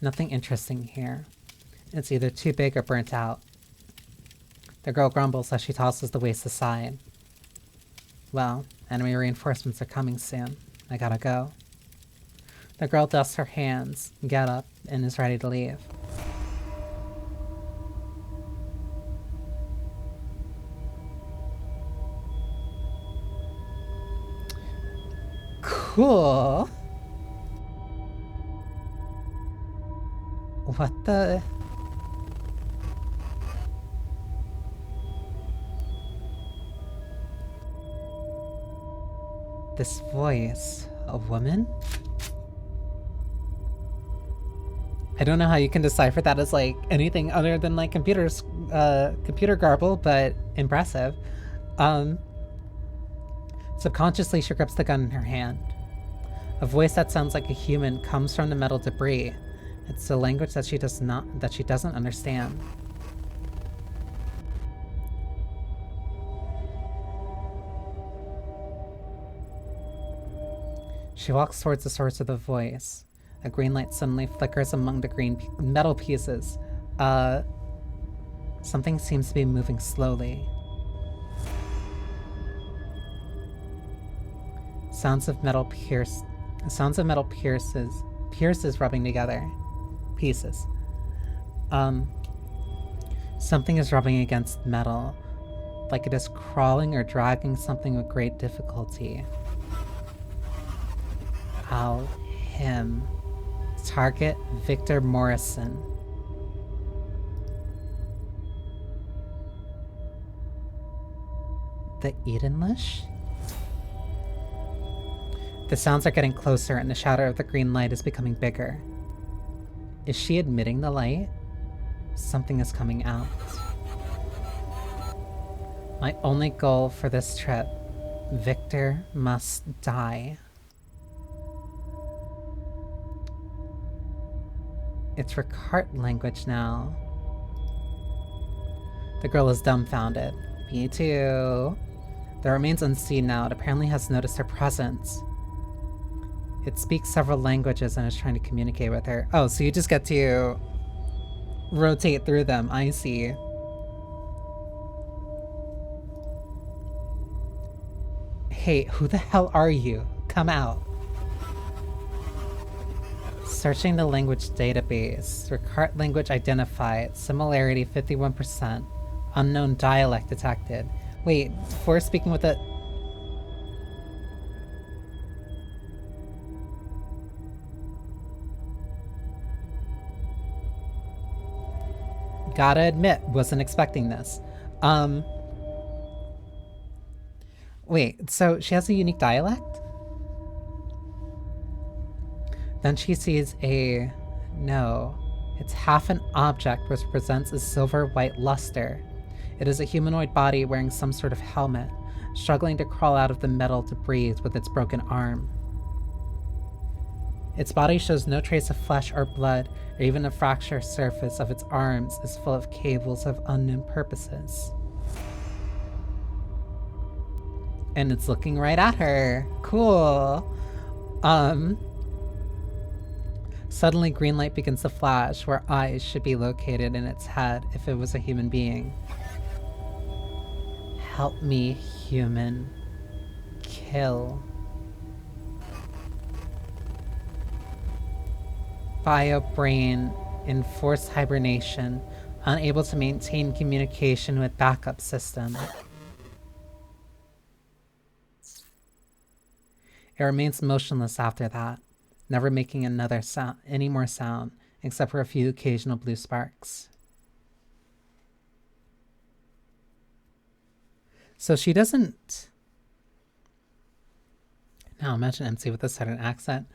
Nothing interesting here. It's either too big or burnt out. The girl grumbles as she tosses the waste aside. Well, enemy reinforcements are coming soon. I gotta go. The girl dusts her hands, gets up, and is ready to leave. Cool. What the? This voice, a woman? I don't know how you can decipher that as like anything other than like computer garble, but impressive. Subconsciously, she grips the gun in her hand. A voice that sounds like a human comes from the metal debris. It's a language that she doesn't understand. She walks towards the source of the voice. A green light suddenly flickers among the green metal pieces. Something seems to be moving slowly. Sounds of metal pierces rubbing together. Pieces. Something is rubbing against metal, like it is crawling or dragging something with great difficulty. Him. Target Victor Morrison. The Edenlish? The sounds are getting closer and the shadow of the green light is becoming bigger. Is she admitting the light? Something is coming out. My only goal for this trip, Victor must die. It's Ricard language now. The girl is dumbfounded. Me too. The remains unseen now. It apparently has noticed her presence. It speaks several languages and is trying to communicate with her. Oh, so you just get to rotate through them. I see. Hey, who the hell are you? Come out. Searching the language database. Ricard language identified. Similarity 51%. Unknown dialect detected. Wait, before speaking with it. Gotta admit, wasn't expecting this. Wait, so she has a unique dialect? Then she sees no. It's half an object which presents a silver-white luster. It is a humanoid body wearing some sort of helmet, struggling to crawl out of the metal debris with its broken arm. Its body shows no trace of flesh or blood, or even the fractured surface of its arms is full of cables of unknown purposes. And it's looking right at her. Cool. Suddenly, green light begins to flash where eyes should be located in its head if it was a human being. Help me, human. Kill. Bio-brain in forced hibernation, unable to maintain communication with backup system. It remains motionless after that, never making any more sound, except for a few occasional blue sparks. So she doesn't... Now imagine MC with a southern accent.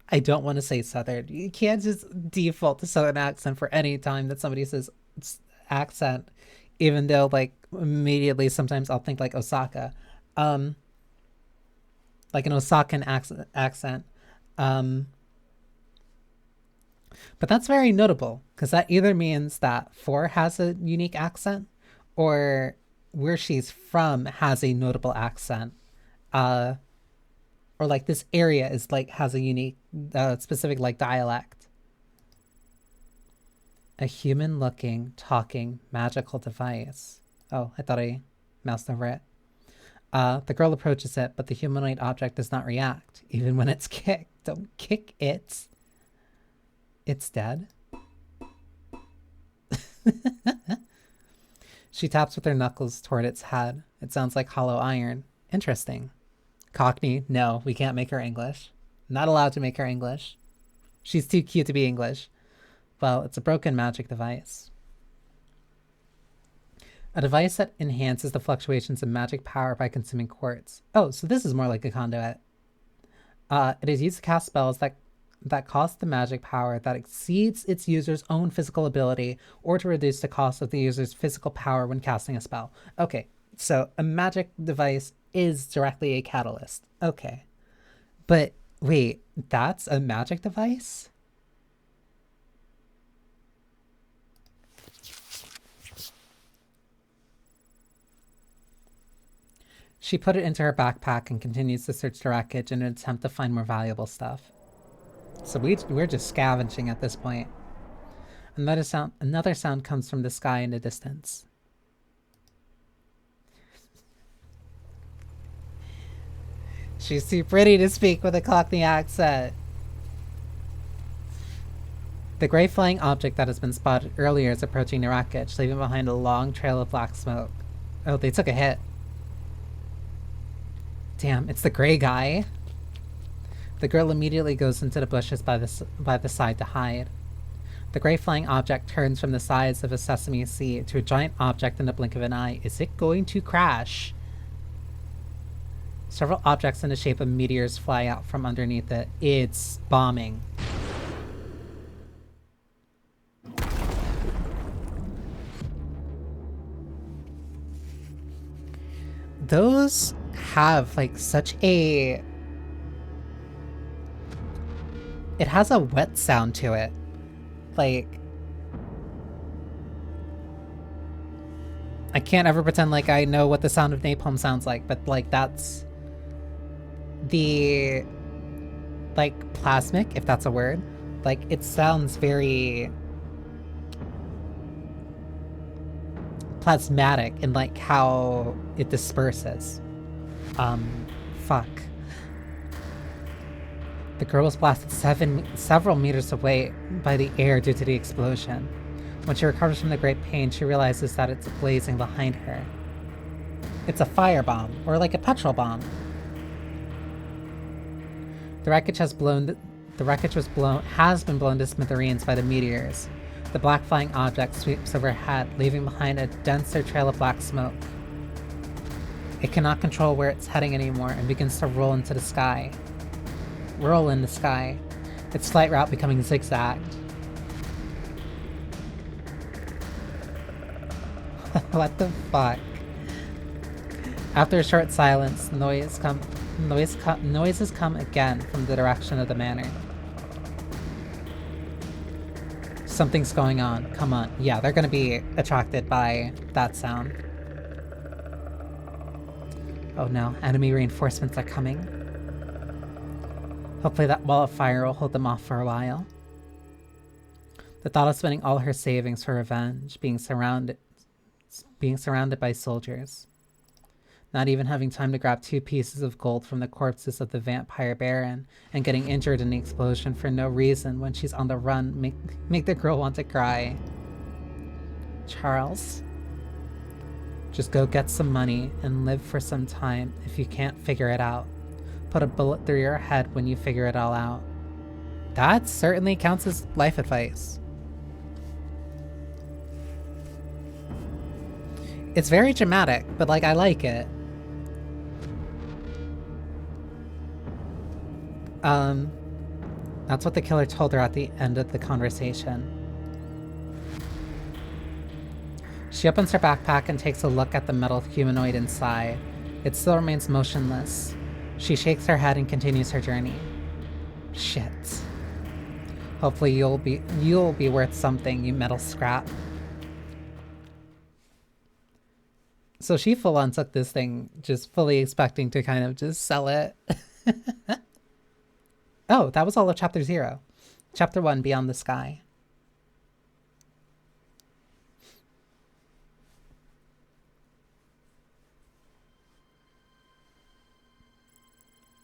I don't want to say southern. You can't just default to southern accent for any time that somebody says accent, even though like immediately sometimes I'll think like Osaka, like an Osakan accent. But that's very notable because that either means that 4 has a unique accent or where she's from has a notable accent. Or like this area is like has a unique, specific like dialect. A human-looking, talking, magical device. Oh, I thought I moused over it. The girl approaches it, but the humanoid object does not react, even when it's kicked. Don't kick it. It's dead. She taps with her knuckles toward its head. It sounds like hollow iron. Interesting. Cockney, no, we can't make her English. Not allowed to make her English. She's too cute to be English. Well, it's a broken magic device. A device that enhances the fluctuations of magic power by consuming quartz. Oh, so this is more like a conduit. It is used to cast spells that cost the magic power that exceeds its user's own physical ability, or to reduce the cost of the user's physical power when casting a spell. Okay, so a magic device is directly a catalyst. Okay. But wait, that's a magic device? She put it into her backpack and continues to search the wreckage in an attempt to find more valuable stuff. So we're just scavenging at this point. Another sound comes from the sky in the distance. She's too pretty to speak with a Cockney accent. The gray flying object that has been spotted earlier is approaching the wreckage, leaving behind a long trail of black smoke. Oh, they took a hit. Damn, it's the gray guy. The girl immediately goes into the bushes by the side to hide. The gray flying object turns from the size of a sesame seed to a giant object in the blink of an eye. Is it going to crash? Several objects in the shape of meteors fly out from underneath it. It's bombing. Those have like such a... It has a wet sound to it. Like... I can't ever pretend like I know what the sound of napalm sounds like, but like that's... The... Like plasmic, if that's a word. Like it sounds very... plasmatic in like how it disperses. Fuck. The girl was blasted several meters away by the air due to the explosion. When she recovers from the great pain, she realizes that it's blazing behind her. It's a firebomb, or like a petrol bomb. The wreckage has been blown to smithereens by the meteors. The black flying object sweeps overhead, leaving behind a denser trail of black smoke. It cannot control where it's heading anymore and begins to roll in the sky. Its flight route becoming zigzagged. What the fuck? After a short silence, noises come again from the direction of the manor. Something's going on. Come on. Yeah, they're gonna be attracted by that sound. Oh no, enemy reinforcements are coming. Hopefully that wall of fire will hold them off for a while. The thought of spending all her savings for revenge, being surrounded by soldiers, not even having time to grab 2 pieces of gold from the corpses of the vampire baron, and getting injured in the explosion for no reason when she's on the run make the girl want to cry. Charles, just go get some money and live for some time if you can't figure it out. Put a bullet through your head when you figure it all out. That certainly counts as life advice. It's very dramatic, but like I like it. That's what the killer told her at the end of the conversation. She opens her backpack and takes a look at the metal humanoid inside. It still remains motionless. She shakes her head and continues her journey. Shit. Hopefully you'll be worth something, you metal scrap. So she full on took this thing, just fully expecting to kind of just sell it. Oh, that was all of chapter 0. Chapter 1, Beyond the Sky.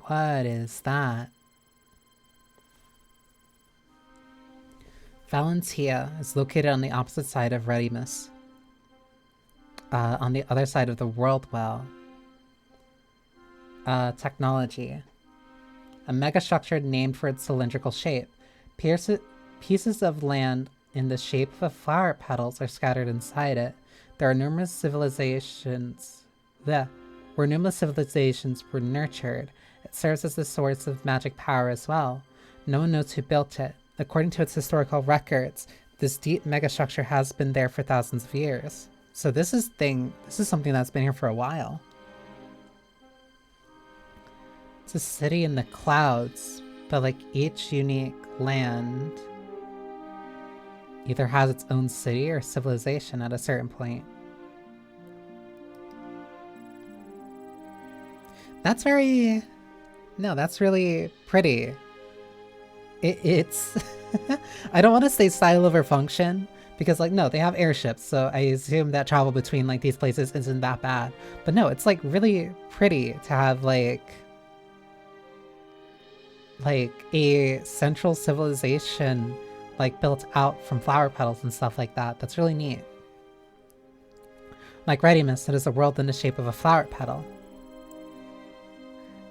What is that? Valentia is located on the opposite side of Redimus. On the other side of the world well. Technology. A megastructure named for its cylindrical shape. Pieces of land in the shape of flower petals are scattered inside it. There are numerous civilizations. Where numerous civilizations were nurtured. It serves as the source of magic power as well. No one knows who built it. According to its historical records, this deep megastructure has been there for thousands of years. So this is something that's been here for a while. It's a city in the clouds, but like each unique land either has its own city or civilization at a certain point. That's really pretty. It's I don't want to say style over function, because like no, they have airships, so I assume that travel between like these places isn't that bad. But no, it's like really pretty to have like a central civilization like built out from flower petals and stuff like that. That's really neat. Like Redimus, it is a world in the shape of a flower petal.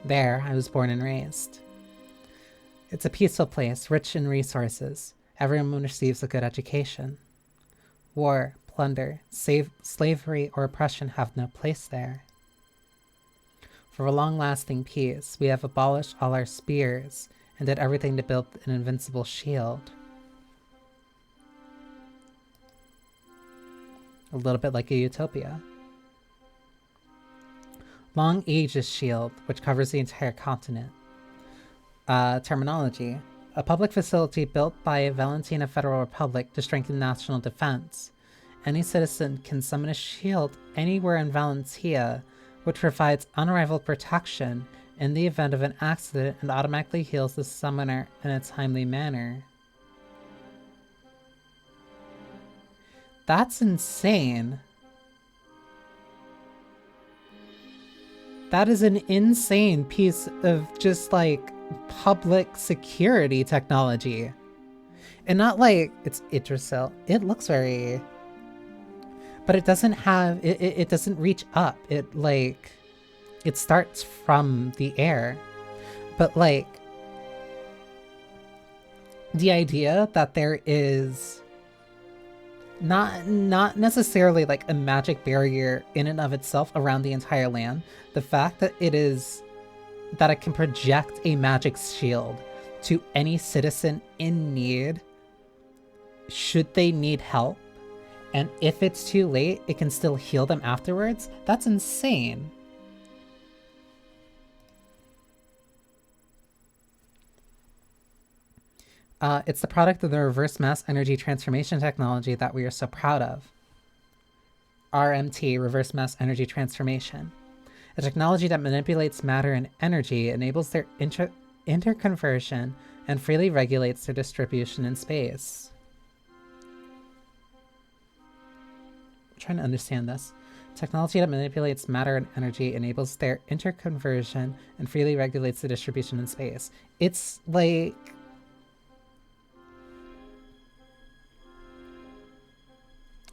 There, I was born and raised. It's a peaceful place, rich in resources. Everyone receives a good education. War, plunder, slavery, or oppression have no place there. For a long-lasting peace, we have abolished all our spears and did everything to build an invincible shield. A little bit like a utopia. Long Age's shield, which covers the entire continent. Terminology. A public facility built by Valentina Federal Republic to strengthen national defense. Any citizen can summon a shield anywhere in Valentia, which provides unrivaled protection in the event of an accident and automatically heals the summoner in a timely manner. That's insane. That is an insane piece of just like public security technology. And not like it's Idrisil. It looks very... But it doesn't have... It doesn't reach up. It like... It starts from the air. But like... The idea that there is... Not necessarily like a magic barrier in and of itself around the entire land. The fact that it can project a magic shield to any citizen in need should they need help, and if it's too late, it can still heal them afterwards. That's insane. It's the product of the reverse mass energy transformation technology that we are so proud of. RMT, reverse mass energy transformation. A technology that manipulates matter and energy, enables their interconversion, and freely regulates their distribution in space. I'm trying to understand this. Technology that manipulates matter and energy, enables their interconversion, and freely regulates the distribution in space. It's like...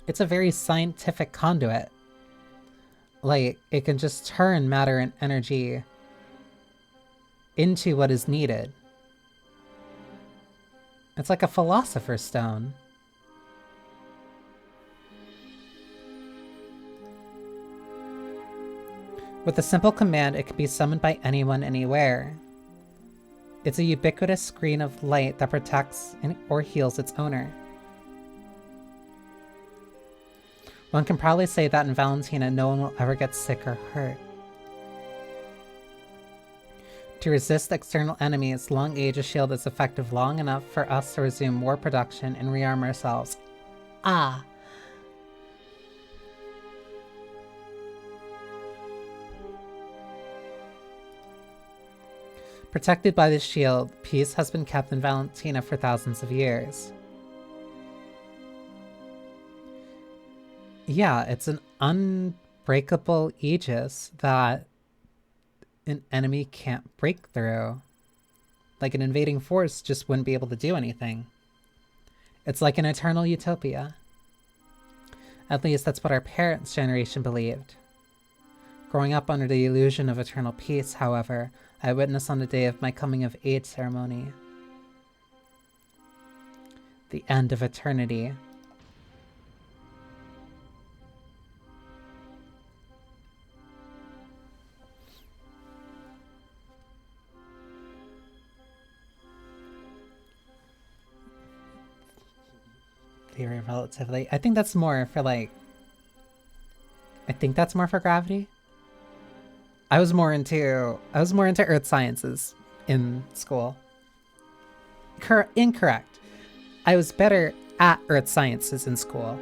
It's a very scientific conduit. Like, it can just turn matter and energy into what is needed. It's like a philosopher's stone. With a simple command, it can be summoned by anyone, anywhere. It's a ubiquitous screen of light that protects or heals its owner. One can probably say that in Valentina, no one will ever get sick or hurt. To resist external enemies, Long Age's shield is effective long enough for us to resume war production and rearm ourselves. Ah! Protected by the shield, peace has been kept in Valentina for thousands of years. Yeah, it's an unbreakable aegis that an enemy can't break through. Like an invading force just wouldn't be able to do anything. It's like an eternal utopia. At least that's what our parents' generation believed. Growing up under the illusion of eternal peace, however, I witnessed on the day of my coming of age ceremony the end of eternity. Theory of relativity. I think that's more for like... I think that's more for gravity. I was more into earth sciences in school. Incorrect. I was better at earth sciences in school.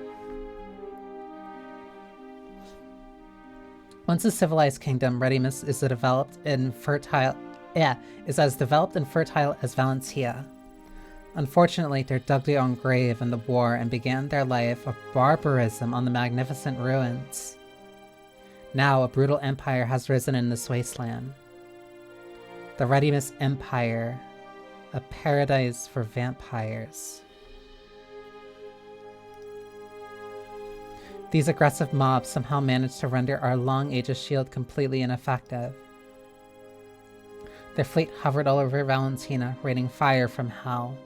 Once a civilized kingdom, readiness is as developed and fertile as Valentia. Unfortunately, they dug their own grave in the war and began their life of barbarism on the magnificent ruins. Now, a brutal empire has risen in this wasteland. The Readiness Empire, a paradise for vampires. These aggressive mobs somehow managed to render our long Aegis shield completely ineffective. Their fleet hovered all over Valentina, raining fire from hell.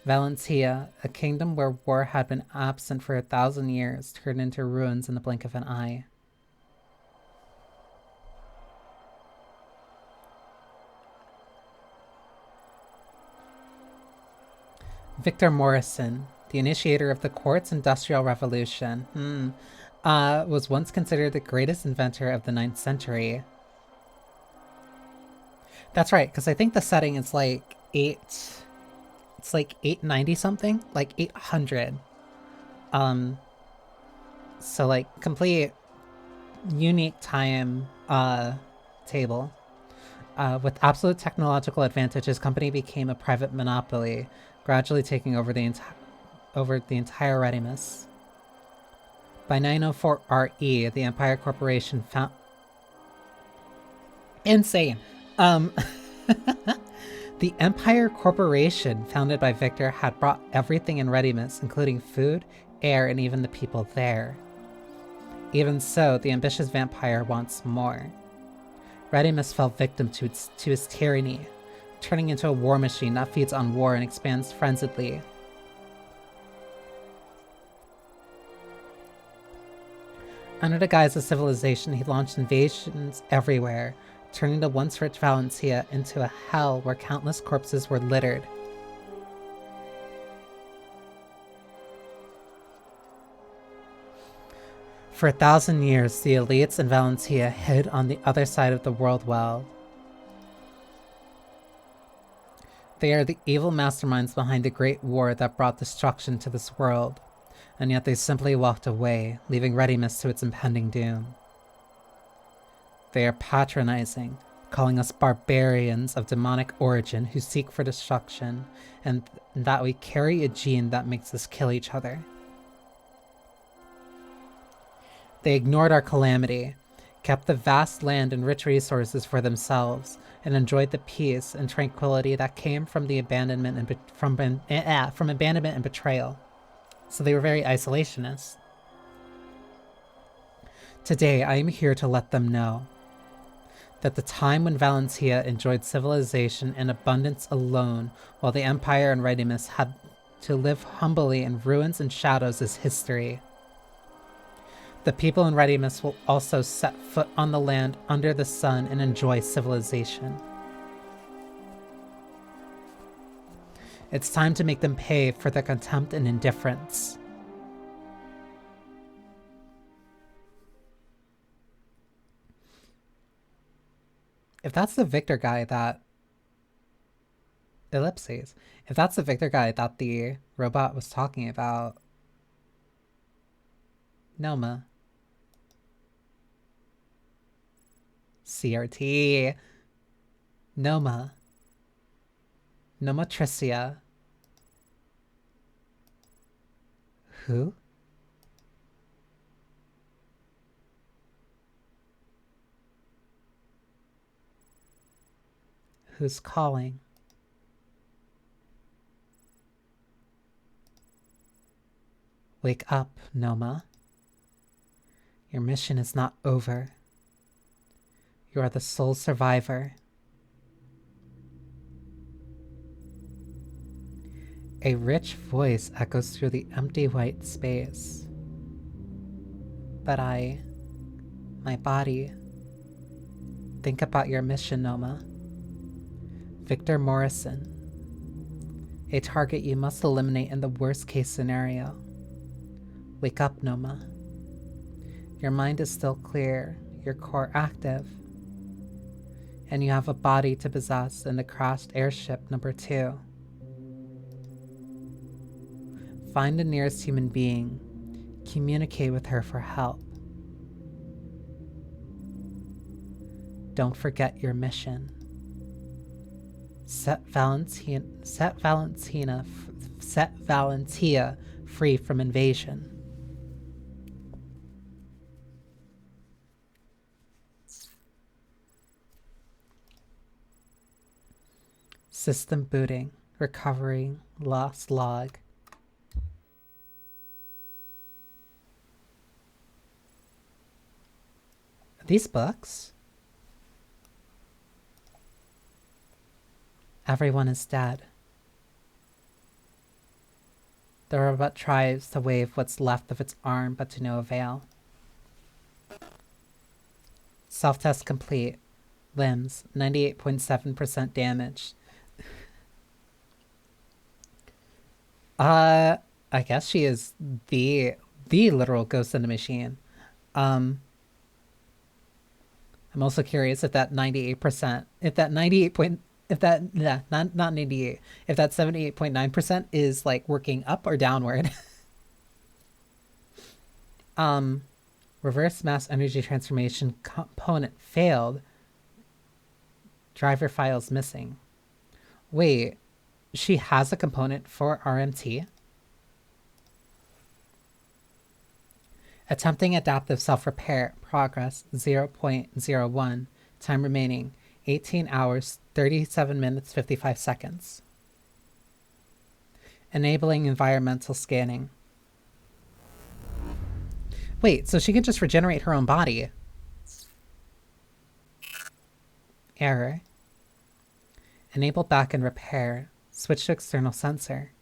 Valentia, a kingdom where war had been absent for 1,000 years, turned into ruins in the blink of an eye. Victor Morrison, the initiator of the quartz industrial revolution, was once considered the greatest inventor of the 9th century. That's right, because I think the setting is like 890 something, like 800. So like complete unique time table. With absolute technological advantage, his company became a private monopoly, gradually taking over the entire Readiness. By 904 RE, the Empire Corporation found... Insane! The Empire Corporation, founded by Victor, had brought everything in Readiness, including food, air, and even the people there. Even so, the ambitious vampire wants more. Readiness fell victim to his tyranny, turning into a war machine that feeds on war and expands frenziedly. Under the guise of civilization, he launched invasions everywhere, turning the once rich Valentia into a hell where countless corpses were littered. For 1,000 years, the elites in Valentia hid on the other side of the world well. They are the evil masterminds behind the great war that brought destruction to this world, and yet they simply walked away, leaving Readiness to its impending doom. They are patronizing, calling us barbarians of demonic origin who seek for destruction, and that we carry a gene that makes us kill each other. They ignored our calamity, kept the vast land and rich resources for themselves, and enjoyed the peace and tranquility that came from the abandonment and betrayal. So they were very isolationist. Today, I am here to let them know that the time when Valentia enjoyed civilization and abundance alone, while the Empire and Readiness had to live humbly in ruins and shadows, is history. The people in Readiness will also set foot on the land under the sun and enjoy civilization. It's time to make them pay for their contempt and indifference. If that's the Victor guy that... Ellipses. If that's the Victor guy that the robot was talking about... Noma. CRT. Noma. Noma Tricia. Who? Who's calling? Wake up, Noma. Your mission is not over. You are the sole survivor. A rich voice echoes through the empty white space. But my body, think about your mission, Noma. Victor Morrison. A target you must eliminate in the worst case scenario. Wake up, Noma. Your mind is still clear, your core active. And you have a body to possess in the crashed airship number 2. Find the nearest human being. Communicate with her for help. Don't forget your mission. Set Valentia free from invasion. System booting. Recovering. Lost log. These books? Everyone is dead. The robot tries to wave what's left of its arm, but to no avail. Self-test complete. Limbs, 98.7% damage. I guess she is the literal ghost in the machine. I'm also curious if that 98%, if that 78.9% is like working up or downward. Reverse mass energy transformation component failed. Driver files missing. Wait, she has a component for RMT? Attempting adaptive self-repair. Progress 0.01. Time remaining 18 hours, 37 minutes, 55 seconds. Enabling environmental scanning. Wait, so she can just regenerate her own body? Error. Enable back-end repair. Switch to external sensor.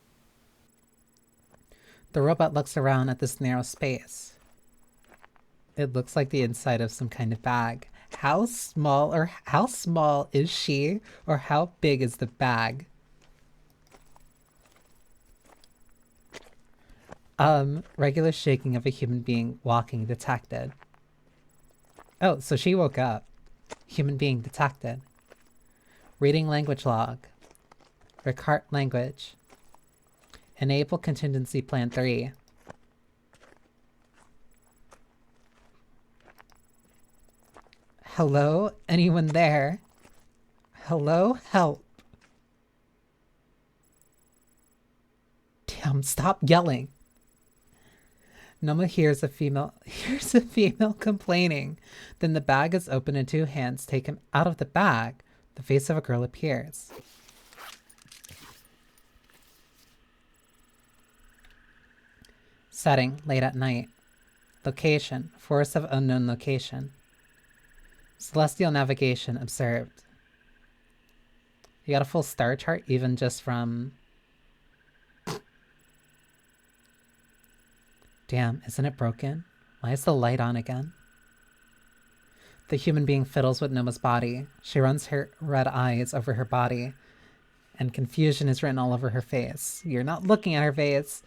The robot looks around at this narrow space. It looks like the inside of some kind of bag. How small is she, or how big is the bag? Regular shaking of a human being walking detected. Oh, so she woke up. Human being detected. Reading language log. Ricart language. Enable contingency plan 3. Hello? Anyone there? Hello? Help. Damn, stop yelling. Noma hears a female complaining. Then the bag is opened and 2 hands take him out of the bag. The face of a girl appears. Setting, late at night. Location, forest of unknown location. Celestial navigation observed. You got a full star chart even just from... Damn, isn't it broken? Why is the light on again? The human being fiddles with Noma's body. She runs her red eyes over her body, and confusion is written all over her face. You're not looking at her face.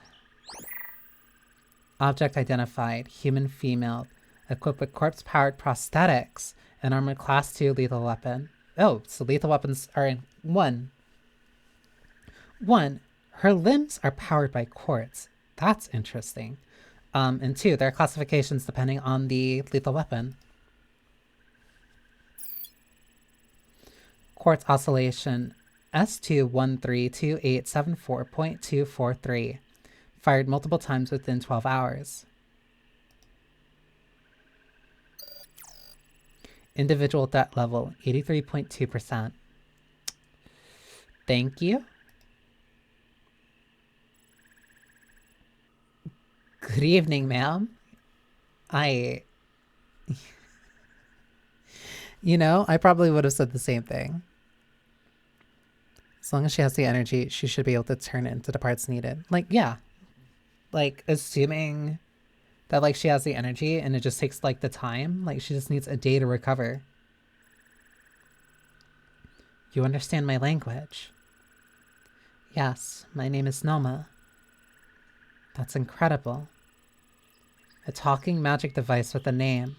Object identified. Human female. Equipped with corpse-powered prosthetics. An armored class 2 lethal weapon. Oh, so lethal weapons are in 1. 1. Her limbs are powered by quartz. That's interesting. And 2, there are classifications depending on the lethal weapon. Quartz oscillation S2132874.243. Fired multiple times within 12 hours. Individual debt level 83.2%. Thank you. Good evening, ma'am. You know, I probably would have said the same thing. As long as she has the energy, she should be able to turn it into the parts needed. Like, yeah. Like, assuming that, like, she has the energy and it just takes, like, the time. Like, she just needs a day to recover. You understand my language? Yes, my name is Noma. That's incredible. A talking magic device with a name.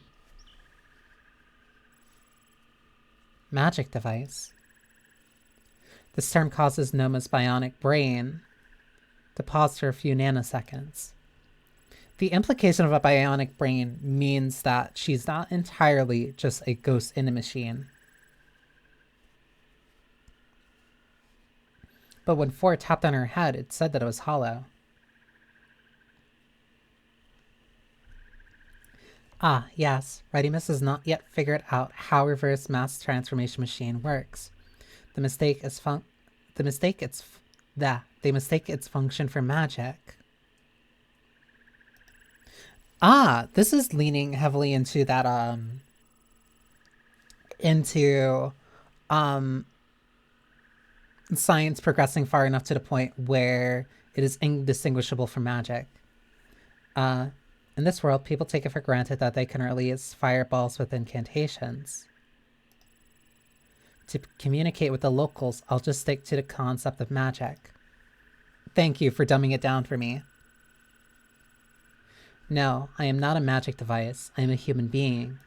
Magic device. This term causes Noma's bionic brain to pause for a few nanoseconds. The implication of a bionic brain means that she's not entirely just a ghost in a machine. But when Ford tapped on her head, it said that it was hollow. Ah, yes, Readimus has not yet figured out how reverse mass transformation machine works. They mistake its function for magic. Ah, this is leaning heavily into that science progressing far enough to the point where it is indistinguishable from magic. In this world, people take it for granted that they can release fireballs with incantations. To communicate with the locals, I'll just stick to the concept of magic. Thank you for dumbing it down for me. No, I am not a magic device. I am a human being.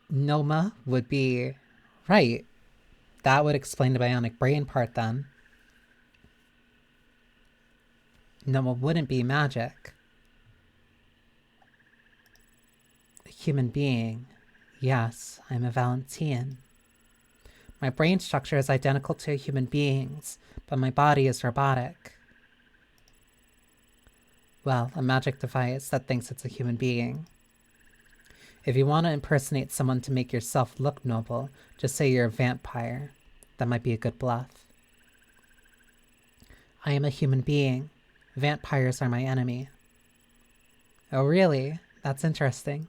Noma would be right. That would explain the bionic brain part then. Noma wouldn't be magic. A human being. Yes, I'm a Valentine. My brain structure is identical to a human being's, but my body is robotic. Well, a magic device that thinks it's a human being. If you want to impersonate someone to make yourself look noble, just say you're a vampire. That might be a good bluff. I am a human being. Vampires are my enemy. Oh really? That's interesting.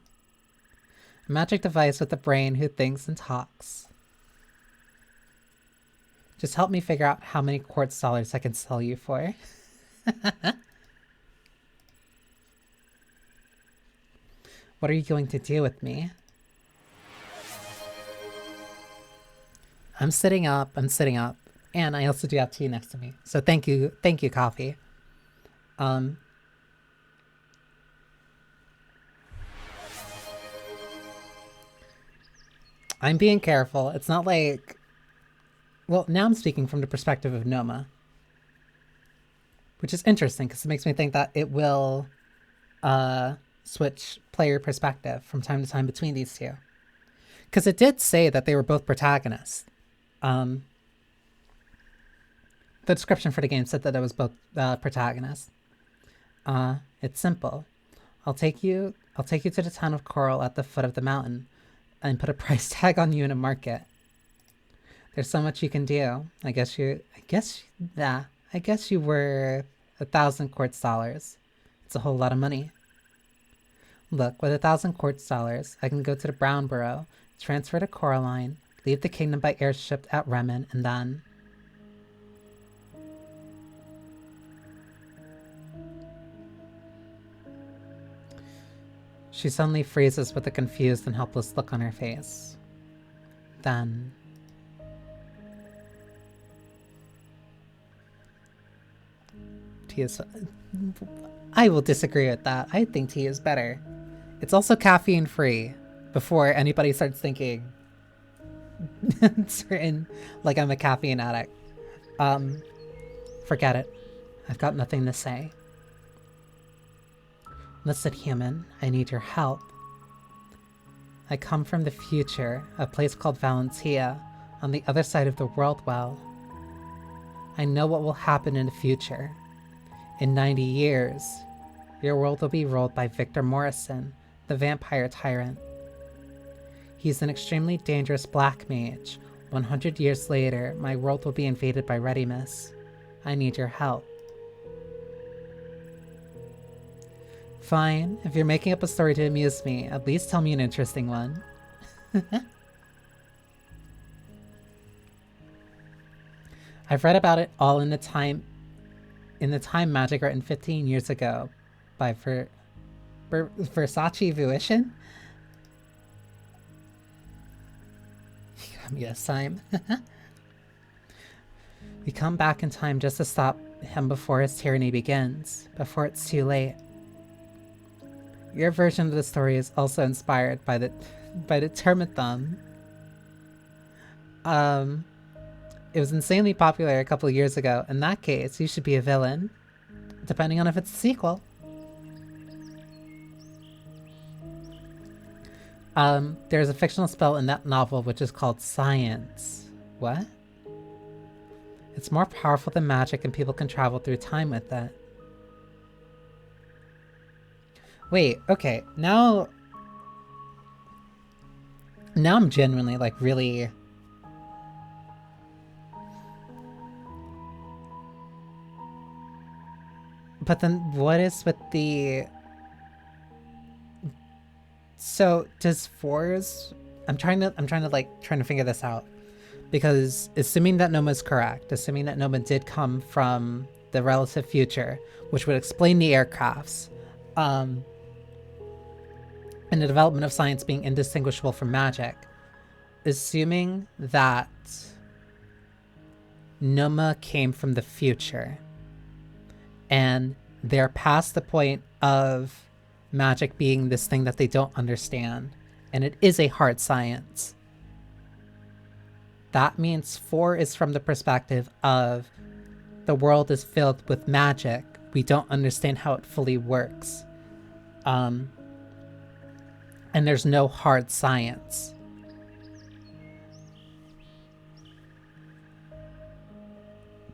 A magic device with a brain who thinks and talks. Just help me figure out how many quartz dollars I can sell you for. What are you going to do with me? I'm sitting up, and I also do have tea next to me. So thank you, coffee. I'm being careful. It's not like... Well, now I'm speaking from the perspective of Noma. Which is interesting, because it makes me think that it will switch player perspective from time to time between these two. Because it did say that they were both protagonists. The description for the game said that it was both protagonists. It's simple. I'll take you to the town of Coral at the foot of the mountain and put a price tag on you in a market. There's so much you can do. I guess you were 1,000 quartz dollars. It's a whole lot of money. Look, with 1,000 quartz dollars, I can go to the Brown Borough, transfer to Coraline, leave the kingdom by airship at Remen, and then... She suddenly freezes with a confused and helpless look on her face. Then... Tea is... I will disagree with that. I think tea is better. It's also caffeine free, before anybody starts thinking like I'm a caffeine addict. Forget it. I've got nothing to say. Listen, human, I need your help. I come from the future, a place called Valentia, on the other side of the world well. I know what will happen in the future. In 90 years, your world will be ruled by Victor Morrison, the vampire tyrant. He's an extremely dangerous black mage. 100 years later, my world will be invaded by Redimus. I need your help. Fine, if you're making up a story to amuse me, at least tell me an interesting one. I've read about it all in the time magic written 15 years ago by Versace Vuitton. Yes, time. We come back in time just to stop him before his tyranny begins, before it's too late. Your version of the story is also inspired by the Termithum. It was insanely popular a couple of years ago. In that case, you should be a villain, depending on if it's a sequel. There's a fictional spell in that novel which is called Science. What? It's more powerful than magic and people can travel through time with it. Wait, okay, now I'm genuinely, like, really... But then what is with the... So, does Thurs... I'm trying to figure this out. Because, assuming that Noma's correct, assuming that Noma did come from the relative future, which would explain the aircrafts, and the development of science being indistinguishable from magic, assuming that Noma came from the future, and they're past the point of magic being this thing that they don't understand, and it is a hard science. That means 4 is from the perspective of the world is filled with magic. We don't understand how it fully works. And there's no hard science.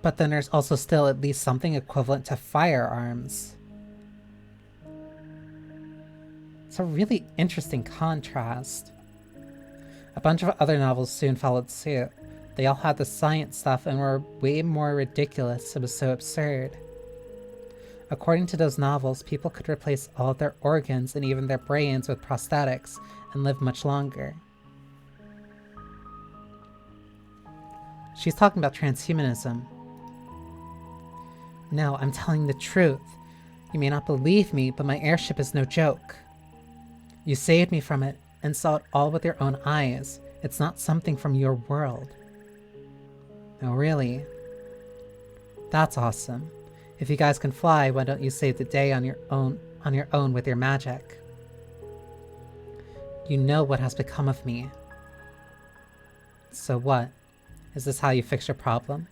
But then there's also still at least something equivalent to firearms. It's a really interesting contrast. A bunch of other novels soon followed suit. They all had the science stuff and were way more ridiculous. It was so absurd. According to those novels, people could replace all of their organs and even their brains with prosthetics and live much longer. She's talking about transhumanism. No, I'm telling the truth. You may not believe me, but my airship is no joke. You saved me from it and saw it all with your own eyes. It's not something from your world. Oh, really? That's awesome. If you guys can fly, why don't you save the day on your own with your magic? You know what has become of me. So what? Is this how you fix your problem?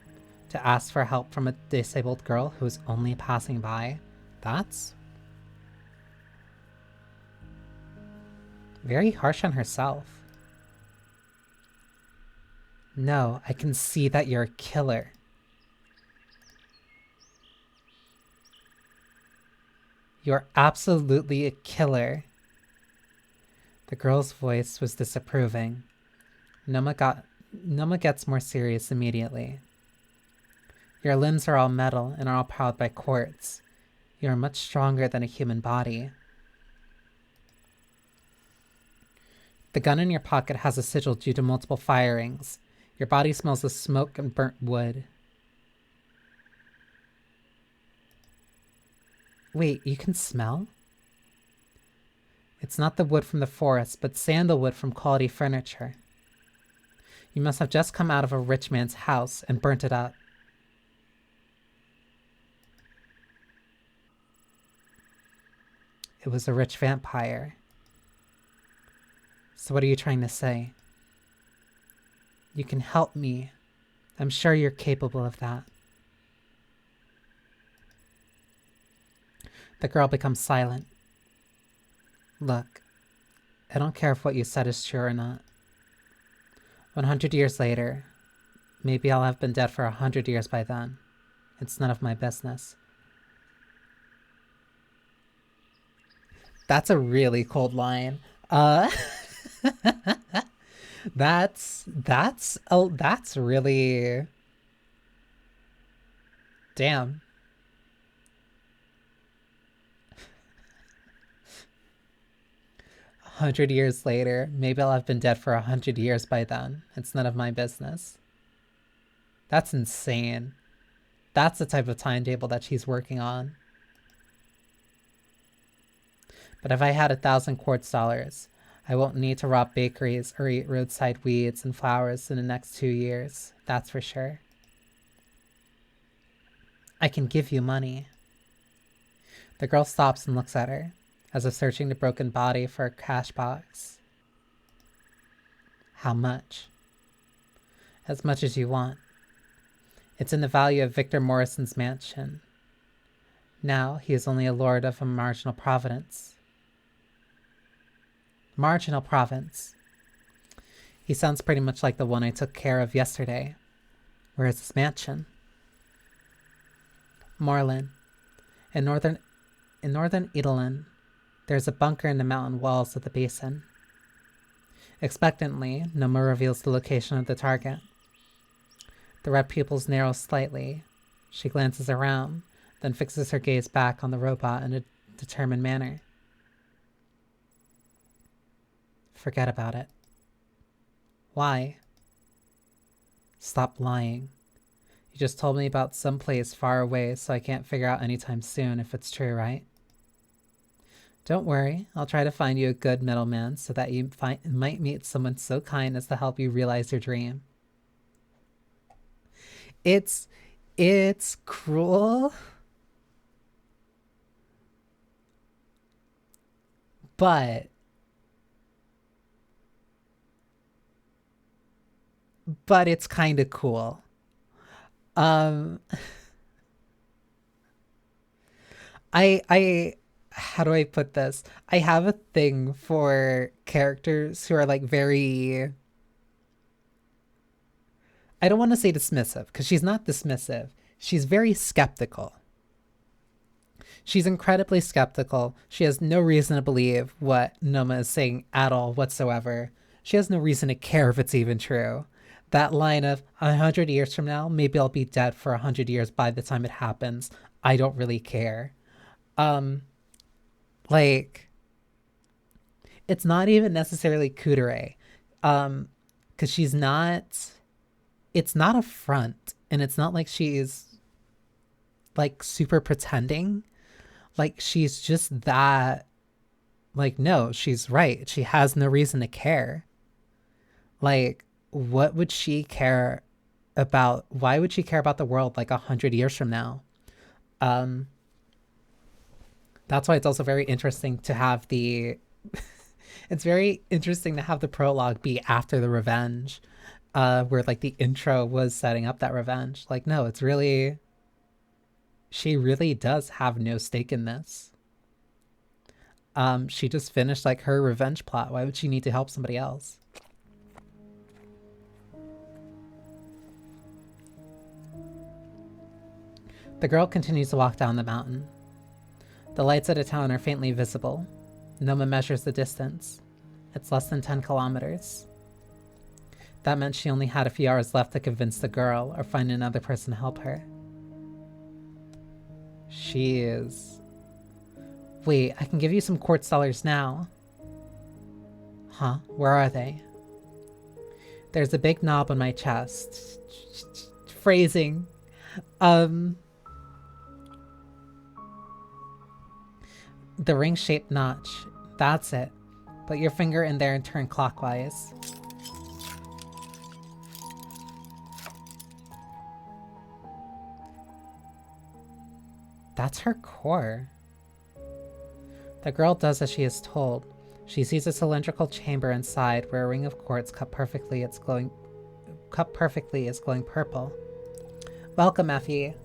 To ask for help from a disabled girl who is only passing by? That's very harsh on herself. No, I can see that you're a killer. You're absolutely a killer. The girl's voice was disapproving. Noma gets more serious immediately. Your limbs are all metal and are all powered by quartz. You are much stronger than a human body. The gun in your pocket has a sigil due to multiple firings. Your body smells of smoke and burnt wood. Wait, you can smell? It's not the wood from the forest, but sandalwood from quality furniture. You must have just come out of a rich man's house and burnt it up. It was a rich vampire. So what are you trying to say? You can help me. I'm sure you're capable of that. The girl becomes silent. Look, I don't care if what you said is true or not. 100 years later, maybe I'll have been dead for 100 years by then. It's none of my business. That's a really cold line. That's really... Damn. A 100 years later, maybe I'll have been dead for 100 years by then. It's none of my business. That's insane. That's the type of timetable that she's working on. But if I had 1,000 quartz dollars, I won't need to rob bakeries or eat roadside weeds and flowers in the next 2 years. That's for sure. I can give you money. The girl stops and looks at her, as if searching the broken body for a cash box. How much? As much as you want. It's in the value of Victor Morrison's mansion. Now he is only a lord of a marginal province. Marginal province. He sounds pretty much like the one I took care of yesterday. Where is his mansion? Moorland. In northern Edelin, there's a bunker in the mountain walls of the basin. Expectantly, Noma reveals the location of the target. The red pupils narrow slightly. She glances around, then fixes her gaze back on the robot in a determined manner. Forget about it. Why? Stop lying. You just told me about some place far away, so I can't figure out anytime soon if it's true, right? Don't worry, I'll try to find you a good middleman so that you might meet someone so kind as to help you realize your dream. It's cruel, but it's kind of cool. I how do I put this? I have a thing for characters who are like very, I don't want to say dismissive, because she's not dismissive. She's very skeptical. She's incredibly skeptical. She has no reason to believe what Noma is saying at all whatsoever. She has no reason to care if it's even true. That line of 100 years from now, maybe I'll be dead for 100 years by the time it happens. I don't really care. Like, it's not even necessarily Kudere. Because she's not, it's not a front, and it's not like she's like super pretending. Like, she's just that, like, no, she's right. She has no reason to care. Like, what would she care about? Why would she care about the world like 100 years from now? That's why it's also very interesting to have the it's very interesting to have the prologue be after the revenge, where like the intro was setting up that revenge. Like, no, it's really, she really does have no stake in this. She just finished like her revenge plot. Why would she need to help somebody else? The girl continues to walk down the mountain. The lights of the town are faintly visible. Noma measures the distance. It's less than 10 kilometers. That meant she only had a few hours left to convince the girl or find another person to help her. She is... Wait, I can give you some quartz dollars now. Huh? Where are they? There's a big knob on my chest. Phrasing. The ring-shaped notch. That's it. Put your finger in there and turn clockwise. That's her core. The girl does as she is told. She sees a cylindrical chamber inside where a ring of quartz cut perfectly is glowing purple. Welcome, Effie.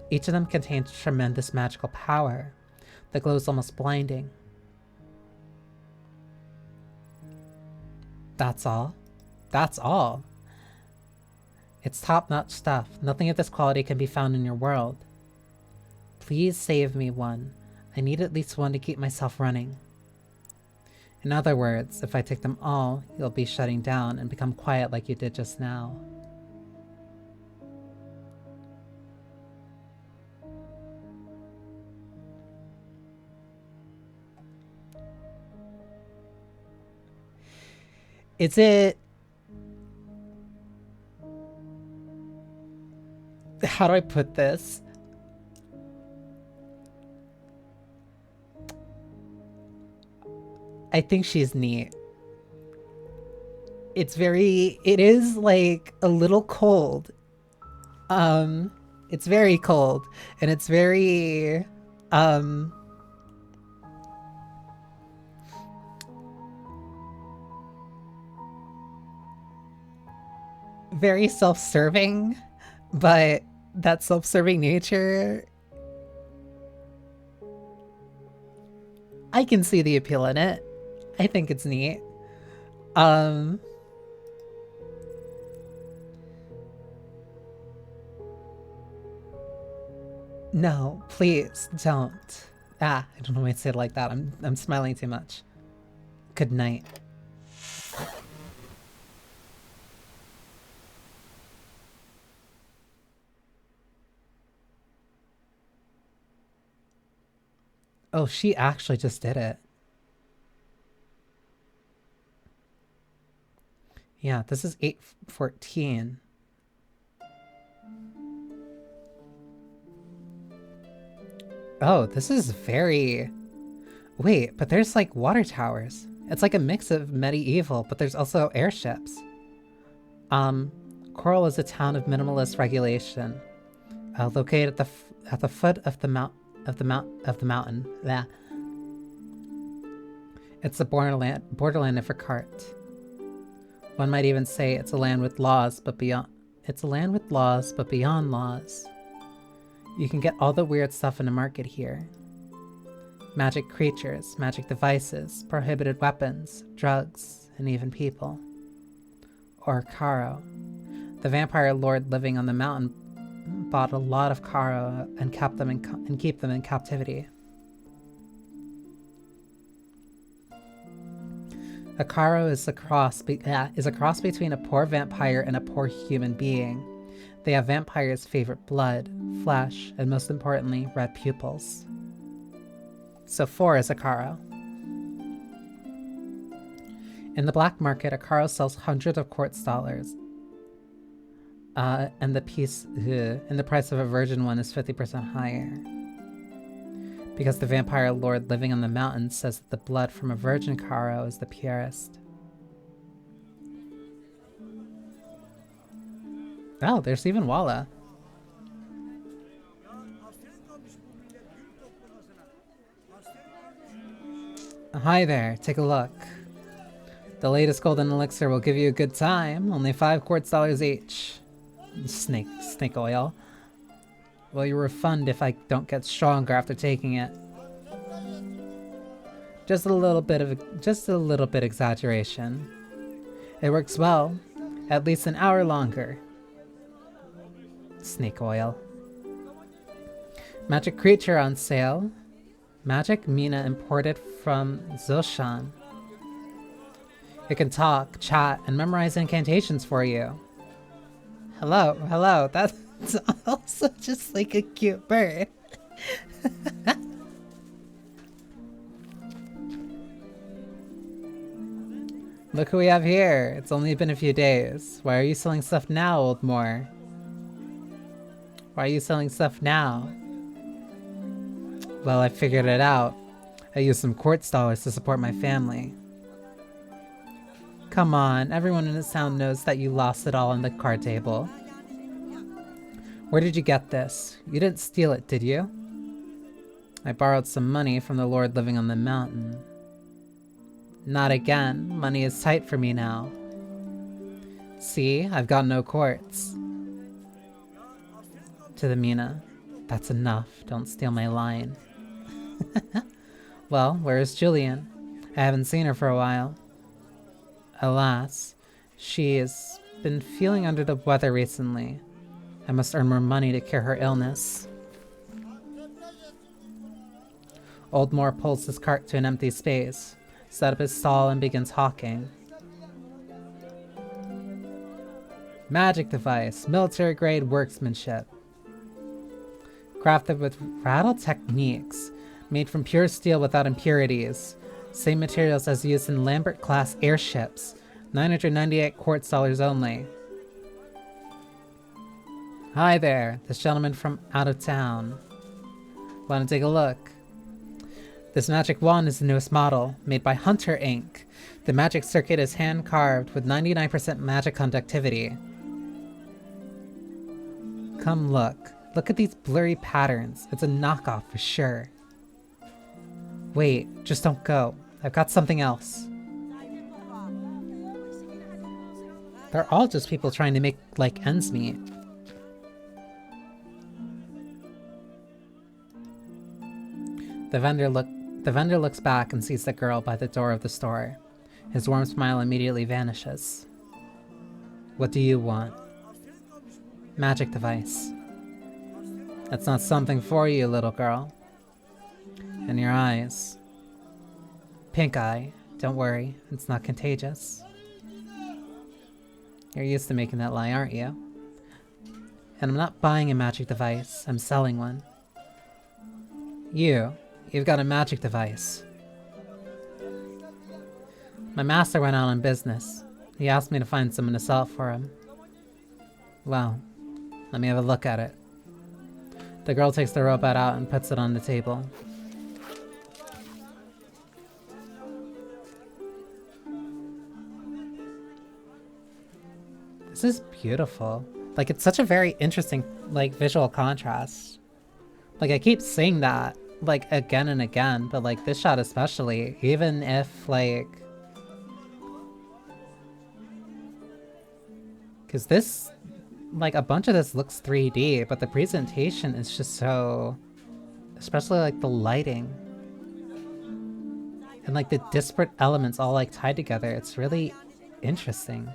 Each of them contains tremendous magical power. The glow's almost blinding. That's all? That's all? It's top-notch stuff. Nothing of this quality can be found in your world. Please save me one. I need at least one to keep myself running. In other words, if I take them all, you'll be shutting down and become quiet like you did just now. Is it... How do I put this? I think she's neat. It is like a little cold. It's very cold and it's very, very self-serving, but that self-serving nature, I can see the appeal in it. I think it's neat. No, please don't. I don't know why I say it like that. I'm smiling too much. Good night. Oh, she actually just did it. Yeah, this is 8:14. Oh, this is very... Wait, but there's like water towers. It's like a mix of medieval, but there's also airships. Coral is a town of minimalist regulation, located at the foot of the mountain. Yeah. It's a borderland of Ricart. One might even say it's a land with laws, but beyond. It's a land with laws, but beyond laws. You can get all the weird stuff in the market here. Magic creatures, magic devices, prohibited weapons, drugs, and even people. Or Caro. The vampire lord living on the mountain bought a lot of Caro and kept them keep them in captivity. A Caro is a cross between a poor vampire and a poor human being. They have vampires' favorite blood, flesh, and most importantly, red pupils. So 4 is a Caro. In the black market, a Caro sells hundreds of quartz dollars. And the price of a virgin one is 50% higher. Because the vampire lord living on the mountain says that the blood from a virgin Caro is the purest. Oh, there's even Walla. Hi there, take a look. The latest golden elixir will give you a good time. Only 5 quartz dollars each. Snake oil. Will you refund if I don't get stronger after taking it? Just a little bit exaggeration. It works well. At least an hour longer. Snake oil. Magic creature on sale. Magic Mina imported from Zoshan. It can talk, chat, and memorize incantations for you. Hello, that's also just like a cute bird. Look who we have here. It's only been a few days. Why are you selling stuff now, Old Moore? Why are you selling stuff now? Well, I figured it out. I used some quartz dollars to support my family. Come on, everyone in this town knows that you lost it all on the card table. Where did you get this? You didn't steal it, did you? I borrowed some money from the lord living on the mountain. Not again. Money is tight for me now. See, I've got no quartz. To the Mina. That's enough. Don't steal my line. Well, where is Julian? I haven't seen her for a while. Alas, she has been feeling under the weather recently. I must earn more money to cure her illness. Oldmore pulls his cart to an empty space, sets up his stall, and begins hawking. Magic device, military-grade workmanship. Crafted with rattle techniques, made from pure steel without impurities. Same materials as used in Lambert-class airships. 998 quartz dollars only. Hi there, this gentleman from out of town. Want to take a look? This magic wand is the newest model, made by Hunter Inc. The magic circuit is hand-carved with 99% magic conductivity. Come look. Look at these blurry patterns. It's a knockoff for sure. Wait, just don't go. I've got something else. They're all just people trying to make, like, ends meet. The vendor looks back and sees the girl by the door of the store. His warm smile immediately vanishes. What do you want? Magic device. That's not something for you, little girl. And your eyes. Pink eye. Don't worry, it's not contagious. You're used to making that lie, aren't you? And I'm not buying a magic device, I'm selling one. You've got a magic device. My master went out on business. He asked me to find someone to sell it for him. Well, let me have a look at it. The girl takes the robot out and puts it on the table. This is beautiful. Like, it's such a very interesting, like, visual contrast. Like, I keep saying that, like, again and again, but, like, this shot especially, even if, like... Because this, like, a bunch of this looks 3D, but the presentation is just so... Especially, like, the lighting. And, like, the disparate elements all, like, tied together. It's really interesting.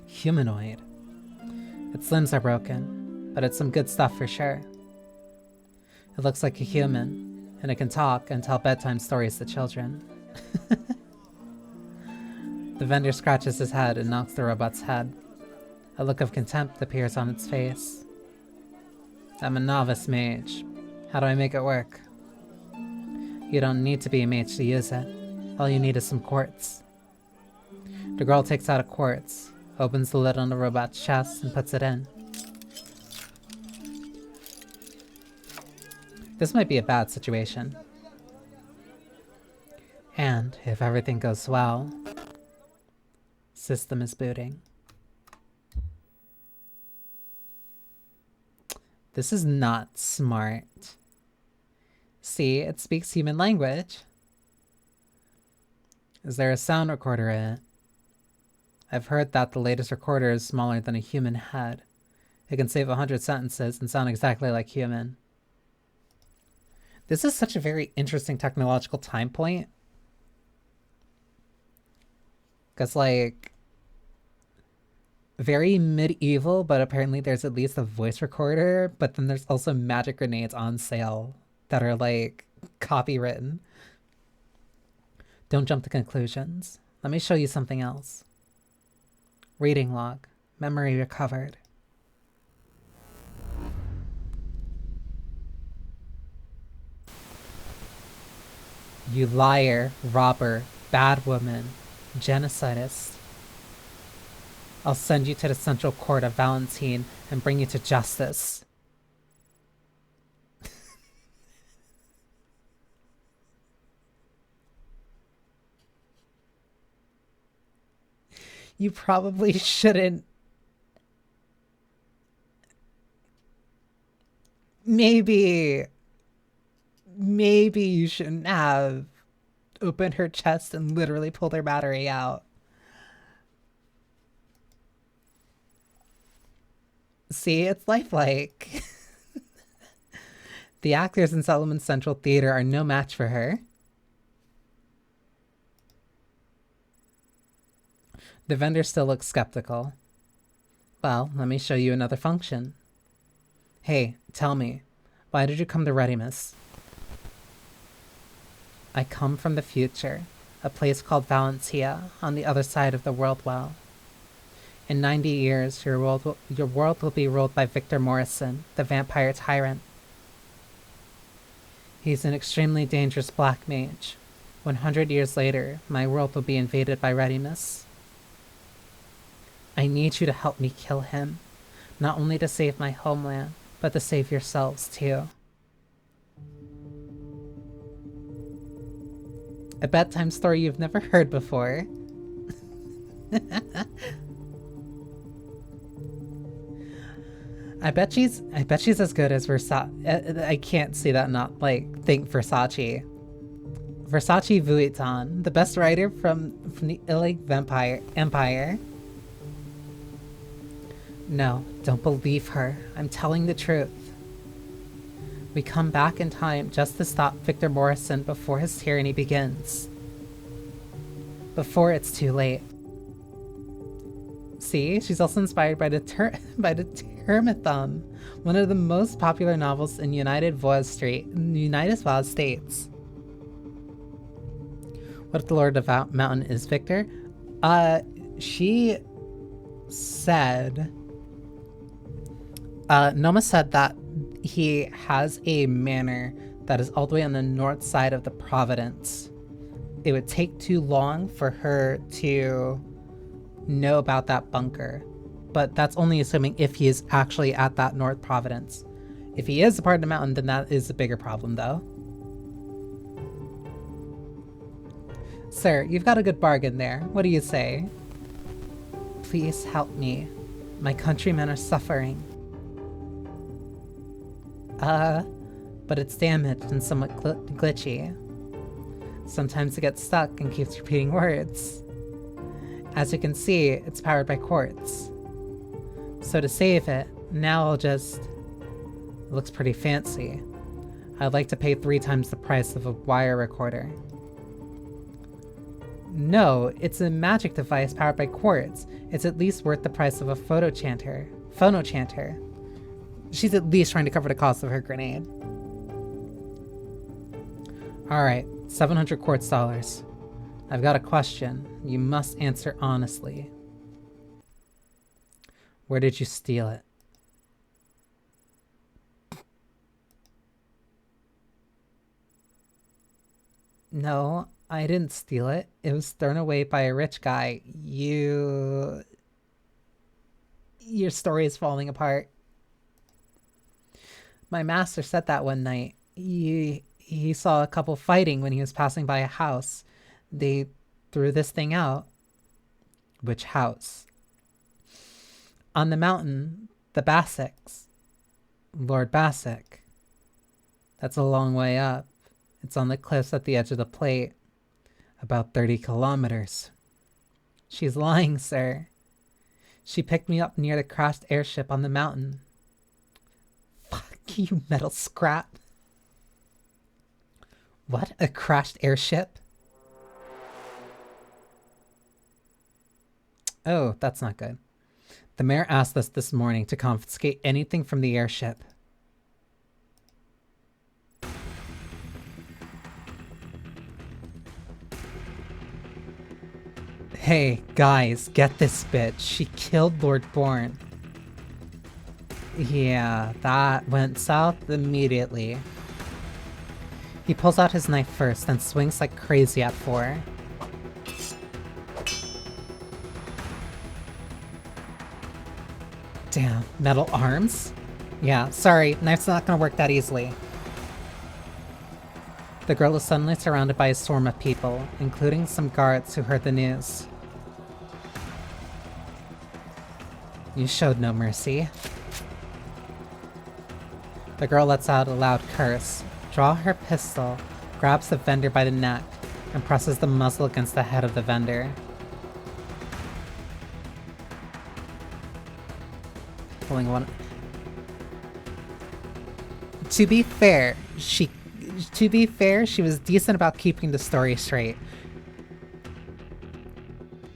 Humanoid. Its limbs are broken, but it's some good stuff for sure. It looks like a human, and it can talk and tell bedtime stories to children. The vendor scratches his head and knocks the robot's head. A look of contempt appears on its face. I'm a novice mage. How do I make it work? You don't need to be a mage to use it. All you need is some quartz. The girl takes out a quartz, opens the lid on the robot's chest, and puts it in. This might be a bad situation. And, if everything goes well... System is booting. This is not smart. See, it speaks human language. Is there a sound recorder in it? I've heard that the latest recorder is smaller than a human head. It can save 100 sentences and sound exactly like human. This is such a very interesting technological time point. Because, like, very medieval, but apparently there's at least a voice recorder, but then there's also magic grenades on sale that are, like, copywritten. Don't jump to conclusions. Let me show you something else. Reading log. Memory recovered. You liar, robber, bad woman, genocidist. I'll send you to the Central Court of Valentine and bring you to justice. You probably shouldn't. Maybe you shouldn't have opened her chest and literally pulled her battery out. See, it's lifelike. The actors in Solomon Central Theater are no match for her. The vendor still looks skeptical. Well, let me show you another function. Hey, tell me, why did you come to Redimus? I come from the future, a place called Valentia, on the other side of the world well. In 90 years, your world will be ruled by Victor Morrison, the vampire tyrant. He's an extremely dangerous black mage. 100 years later, my world will be invaded by Redimus. I need you to help me kill him, not only to save my homeland, but to save yourselves too. A bedtime story you've never heard before. I bet she's as good as Versace. I can't see that not think Versace. Versace Vuitton, the best writer from the Illig Vampire Empire. No, don't believe her. I'm telling the truth. We come back in time just to stop Victor Morrison before his tyranny begins. Before it's too late. See, she's also inspired by the Termithum, one of the most popular novels in United Voice States. What if the Lord of the Mountain is Victor? She said... Noma said that he has a manor that is all the way on the north side of the Providence. It would take too long for her to know about that bunker, but that's only assuming if he is actually at that North Providence. If he is a part of the mountain, then that is a bigger problem, though. Sir, you've got a good bargain there. What do you say? Please help me. My countrymen are suffering. But it's damaged and somewhat glitchy. Sometimes it gets stuck and keeps repeating words. As you can see, it's powered by quartz. So to save it, now I'll just... It looks pretty fancy. I'd like to pay 3 times the price of a wire recorder. No, it's a magic device powered by quartz. It's at least worth the price of a phonochanter. She's at least trying to cover the cost of her grenade. Alright, 700 quartz dollars. I've got a question. You must answer honestly. Where did you steal it? No, I didn't steal it. It was thrown away by a rich guy. Your story is falling apart. My master said that one night. He saw a couple fighting when he was passing by a house. They threw this thing out. Which house? On the mountain, the Bassicks. Lord Bassick. That's a long way up. It's on the cliffs at the edge of the plate. About 30 kilometers. She's lying, sir. She picked me up near the crashed airship on the mountain. Fuck you, metal scrap. What? A crashed airship? Oh, that's not good. The mayor asked us this morning to confiscate anything from the airship. Hey, guys, get this bitch. She killed Lord Bourne. Yeah, that went south immediately. He pulls out his knife first, then swings like crazy at 4. Damn, metal arms? Yeah, sorry, knife's not gonna work that easily. The girl is suddenly surrounded by a swarm of people, including some guards who heard the news. You showed no mercy. The girl lets out a loud curse, draws her pistol, grabs the vendor by the neck, and presses the muzzle against the head of the vendor. To be fair, she was decent about keeping the story straight.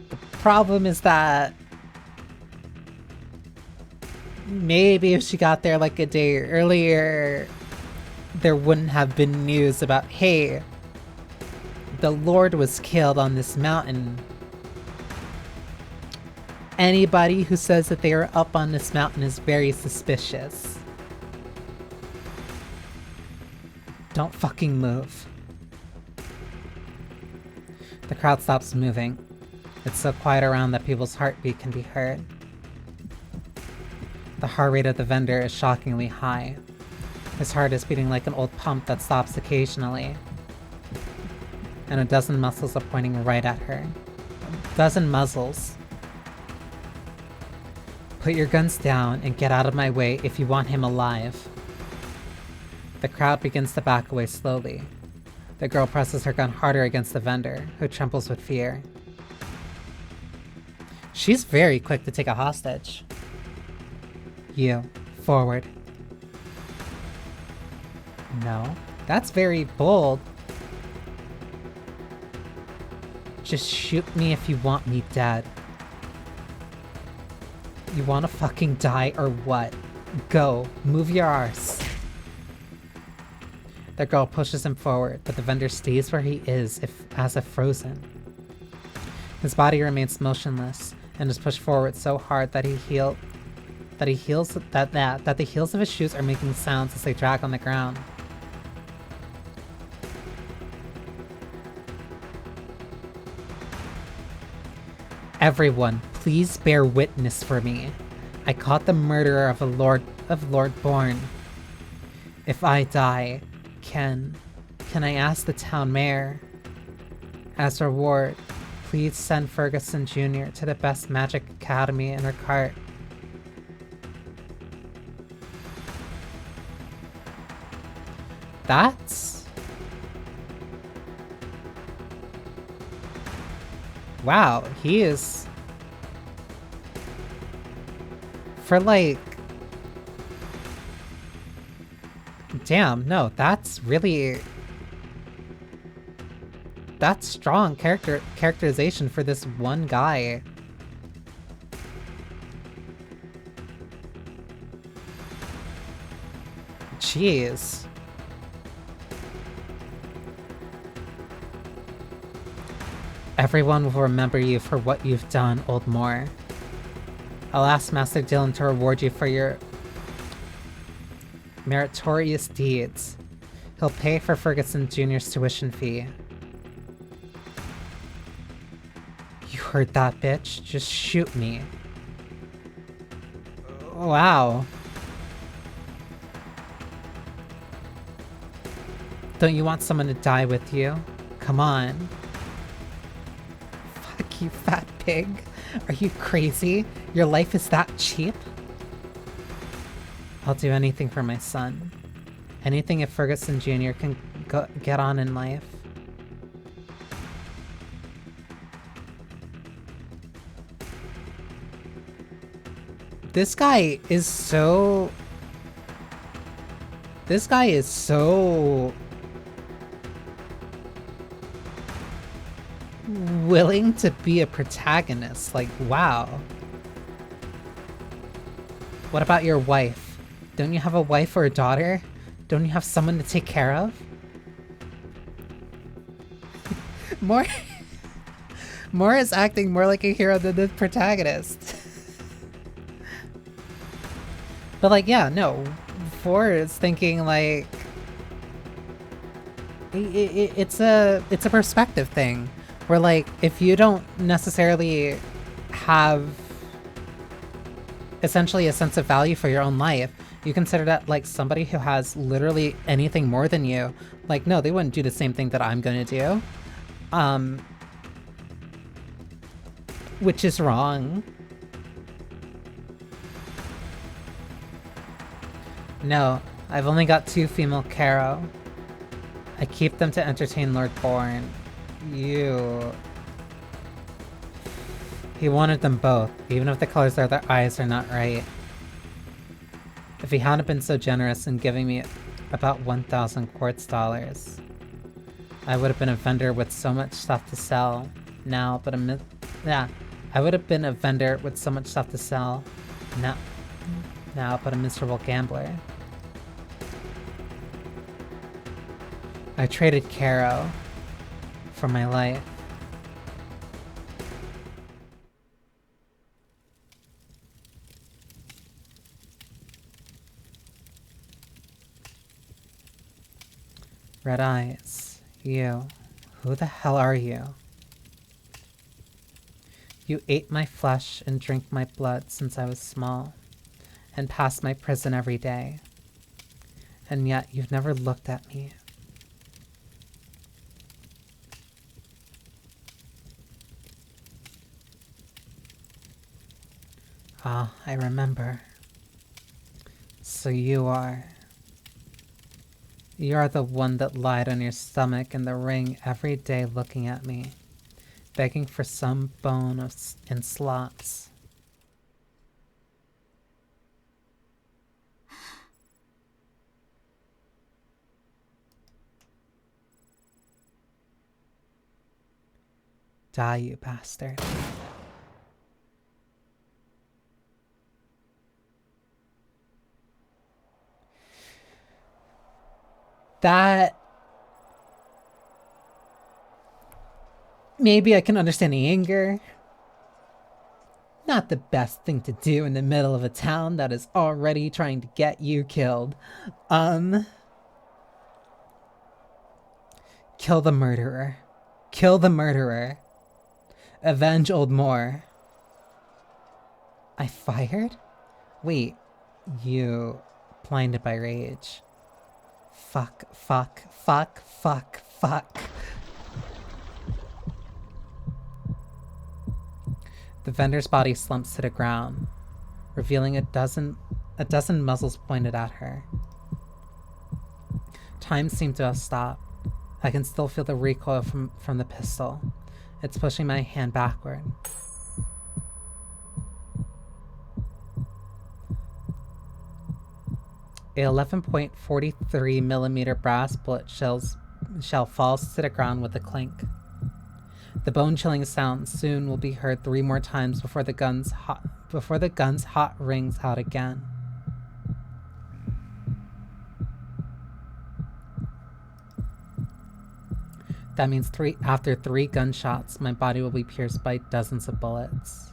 The problem is that maybe if she got there like a day earlier, there wouldn't have been news about, hey, the Lord was killed on this mountain. Anybody who says that they are up on this mountain is very suspicious. Don't fucking move. The crowd stops moving. It's so quiet around that people's heartbeat can be heard. The heart rate of the vendor is shockingly high. His heart is beating like an old pump that stops occasionally. And a dozen muscles are pointing right at her. A dozen muzzles. Put your guns down and get out of my way if you want him alive. The crowd begins to back away slowly. The girl presses her gun harder against the vendor, who trembles with fear. She's very quick to take a hostage. You, forward. No, that's very bold. Just shoot me if you want me dead. You wanna fucking die or what? Go, move your arse. The girl pushes him forward, but the vendor stays where he is, as if frozen. His body remains motionless and is pushed forward so hard that the heels of his shoes are making sounds as they drag on the ground. Everyone, please bear witness for me. I caught the murderer of Lord Bourne. If I die, can I ask the town mayor? As reward, please send Ferguson Jr. to the best magic academy in her cart. That's... Wow, he is... For like... Damn, no, that's really... That's strong characterization for this one guy. Jeez. Everyone will remember you for what you've done, Old Moore. I'll ask Master Dylan to reward you for your meritorious deeds. He'll pay for Ferguson Jr.'s tuition fee. You heard that, bitch? Just shoot me. Wow. Don't you want someone to die with you? Come on. Fuck you, fat pig. Are you crazy? Your life is that cheap? I'll do anything for my son. Anything if Ferguson Jr. can get on in life. This guy is so... This guy is so... willing to be a protagonist. Like, wow. What about your wife? Don't you have a wife or a daughter? Don't you have someone to take care of? More is acting more like a hero than the protagonist. But like, yeah, no. 4 is thinking like... It's a perspective thing. Where like, if you don't necessarily have essentially a sense of value for your own life, you consider that like somebody who has literally anything more than you, like, no, they wouldn't do the same thing that I'm gonna do. Which is wrong. No, I've only got 2 female Caro. I keep them to entertain Lord Bourne. You... He wanted them both, even if the colors of their eyes are not right. If he hadn't been so generous in giving me About 1,000 quartz dollars. I would have been a vendor with so much stuff to sell now, but I would have been a vendor with so much stuff to sell now, but a miserable gambler. I traded Caro for my life. Red eyes. You. Who the hell are you? You ate my flesh and drank my blood since I was small, and passed my prison every day. And yet you've never looked at me. Ah, I remember. So you are the one that lied on your stomach in the ring every day looking at me, begging for some bone in slots. Die, you bastard. That... Maybe I can understand the anger. Not the best thing to do in the middle of a town that is already trying to get you killed. Kill the murderer. Kill the murderer. Avenge Old Moore. I fired? Wait, you... blinded by rage. Fuck. The vendor's body slumps to the ground, revealing a dozen muzzles pointed at her. Time seemed to have stopped. I can still feel the recoil from the pistol. It's pushing my hand backward. A 11.43 millimeter brass bullet shell falls to the ground with a clink. The bone-chilling sound soon will be heard 3 more times before the gun's hot rings out again. That means after 3 gunshots, my body will be pierced by dozens of bullets.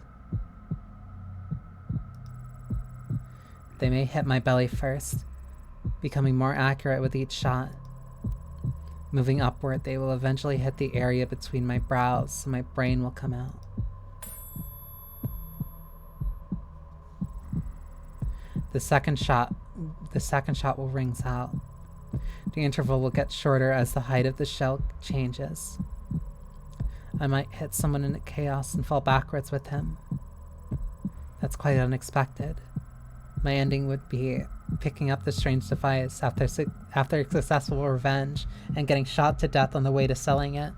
They may hit my belly first, becoming more accurate with each shot. Moving upward, they will eventually hit the area between my brows, so my brain will come out. The second shot will rings out. The interval will get shorter as the height of the shell changes. I might hit someone in the chaos and fall backwards with him. That's quite unexpected. My ending would be picking up the strange device after successful revenge and getting shot to death on the way to selling it.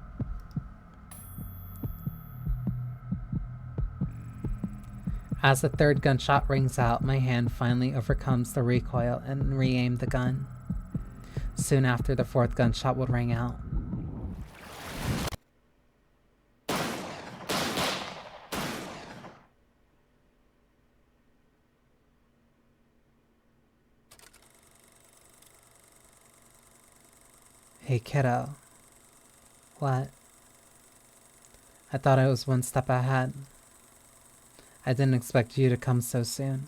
As the 3rd gunshot rings out, my hand finally overcomes the recoil and re-aim the gun. Soon after, the 4th gunshot will ring out. Hey, kiddo. What? I thought I was one step ahead. I didn't expect you to come so soon.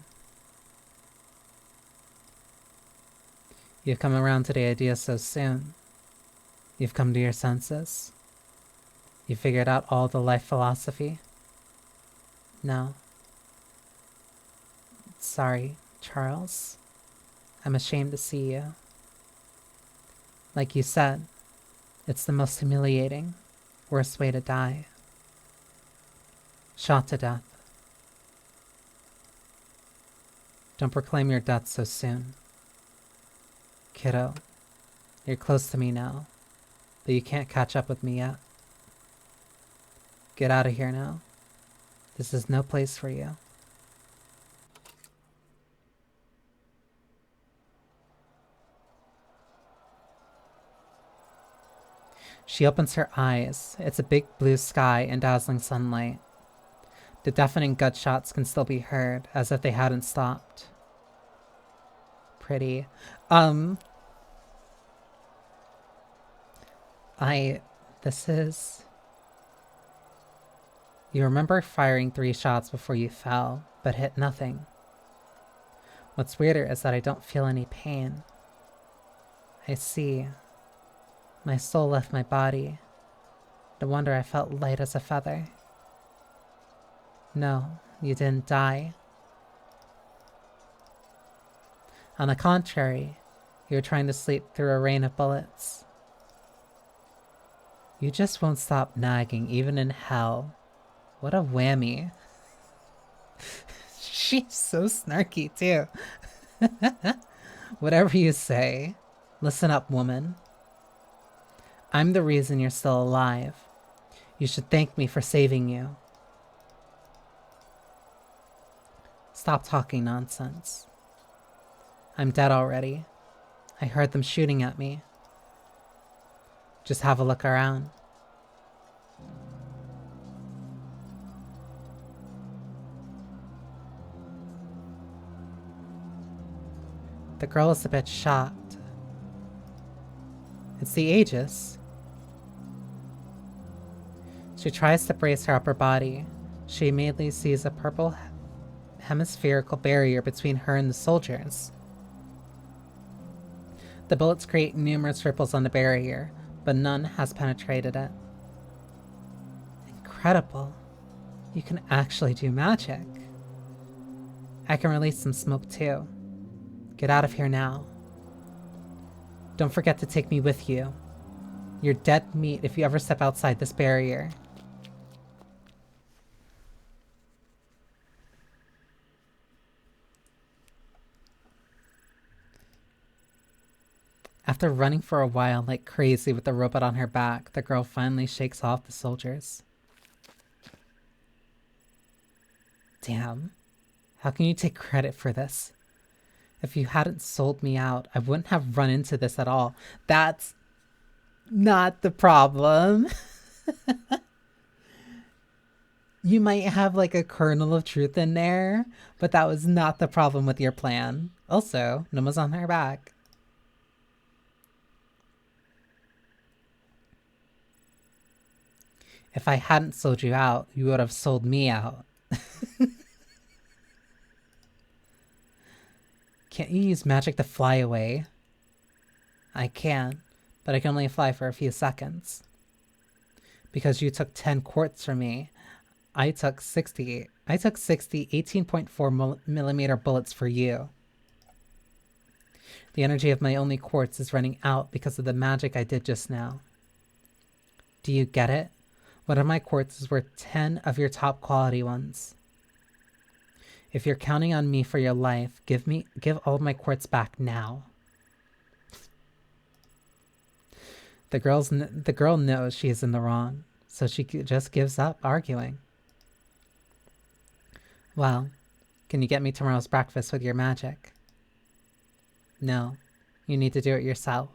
You've come around to the idea so soon. You've come to your senses. You figured out all the life philosophy. No. Sorry, Charles. I'm ashamed to see you. Like you said, it's the most humiliating, worst way to die. Shot to death. Don't proclaim your death so soon. Kiddo, you're close to me now, but you can't catch up with me yet. Get out of here now. This is no place for you. She opens her eyes. It's a big blue sky and dazzling sunlight. The deafening gunshots can still be heard, as if they hadn't stopped. Pretty. This is... You remember firing 3 shots before you fell, but hit nothing. What's weirder is that I don't feel any pain. I see. My soul left my body. No wonder I felt light as a feather. No, you didn't die. On the contrary, you were trying to sleep through a rain of bullets. You just won't stop nagging, even in hell. What a whammy. She's so snarky, too. Whatever you say. Listen up, woman. I'm the reason you're still alive. You should thank me for saving you. Stop talking nonsense. I'm dead already. I heard them shooting at me. Just have a look around. The girl is a bit shocked. It's the Aegis. She tries to brace her upper body. She immediately sees a purple hemispherical barrier between her and the soldiers. The bullets create numerous ripples on the barrier, but none has penetrated it. Incredible. You can actually do magic. I can release some smoke too. Get out of here now. Don't forget to take me with you. You're dead meat if you ever step outside this barrier. After running for a while like crazy with the robot on her back, the girl finally shakes off the soldiers. Damn. How can you take credit for this? If you hadn't sold me out, I wouldn't have run into this at all. That's not the problem. You might have like a kernel of truth in there, but that was not the problem with your plan. Also, Noma's on her back. If I hadn't sold you out, you would have sold me out. Can't you use magic to fly away? I can, but I can only fly for a few seconds. Because you took 10 quartz from me, I took 60 18.4 millimeter bullets for you. The energy of my only quartz is running out because of the magic I did just now. Do you get it? One of my quartz is worth 10 of your top quality ones. If you're counting on me for your life, give all of my quartz back now. The girl knows she is in the wrong, so she just gives up arguing. Well, can you get me tomorrow's breakfast with your magic? No, you need to do it yourself.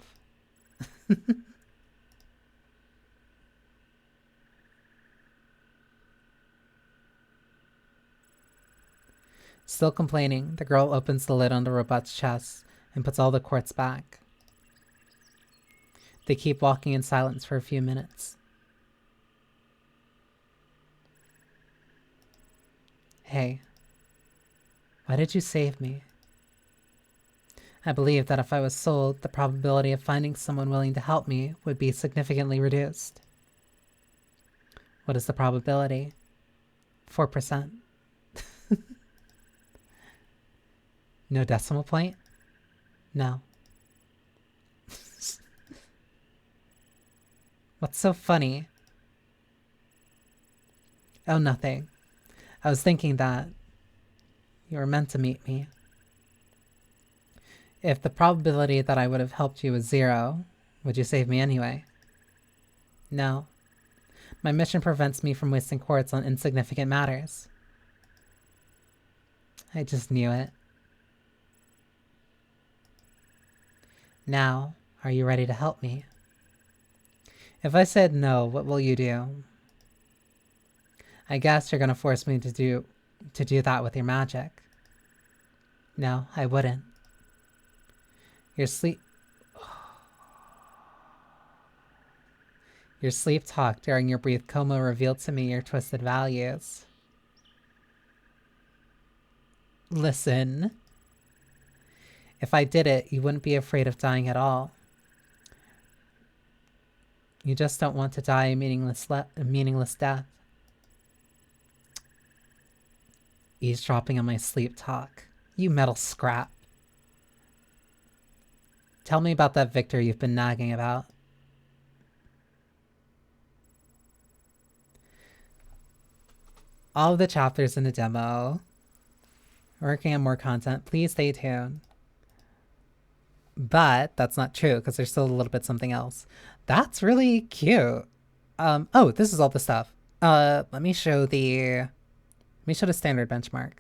Still complaining, the girl opens the lid on the robot's chest and puts all the quartz back. They keep walking in silence for a few minutes. Hey, why did you save me? I believe that if I was sold, the probability of finding someone willing to help me would be significantly reduced. What is the probability? 4%. No decimal point? No. What's so funny? Oh, nothing. I was thinking that you were meant to meet me. If the probability that I would have helped you was 0, would you save me anyway? No. My mission prevents me from wasting quartz on insignificant matters. I just knew it. Now, are you ready to help me? If I said no, what will you do? I guess you're gonna force me to do that with your magic. No, I wouldn't. Your sleep Your sleep talk during your brief coma revealed to me your twisted values. Listen. If I did it, you wouldn't be afraid of dying at all. You just don't want to die a meaningless death. Eavesdropping on my sleep talk. You metal scrap. Tell me about that Victor you've been nagging about. All of the chapters in the demo. Working on more content. Please stay tuned. But that's not true because there's still a little bit something else. That's really cute. Oh, this is all the stuff. Let me show the standard benchmark.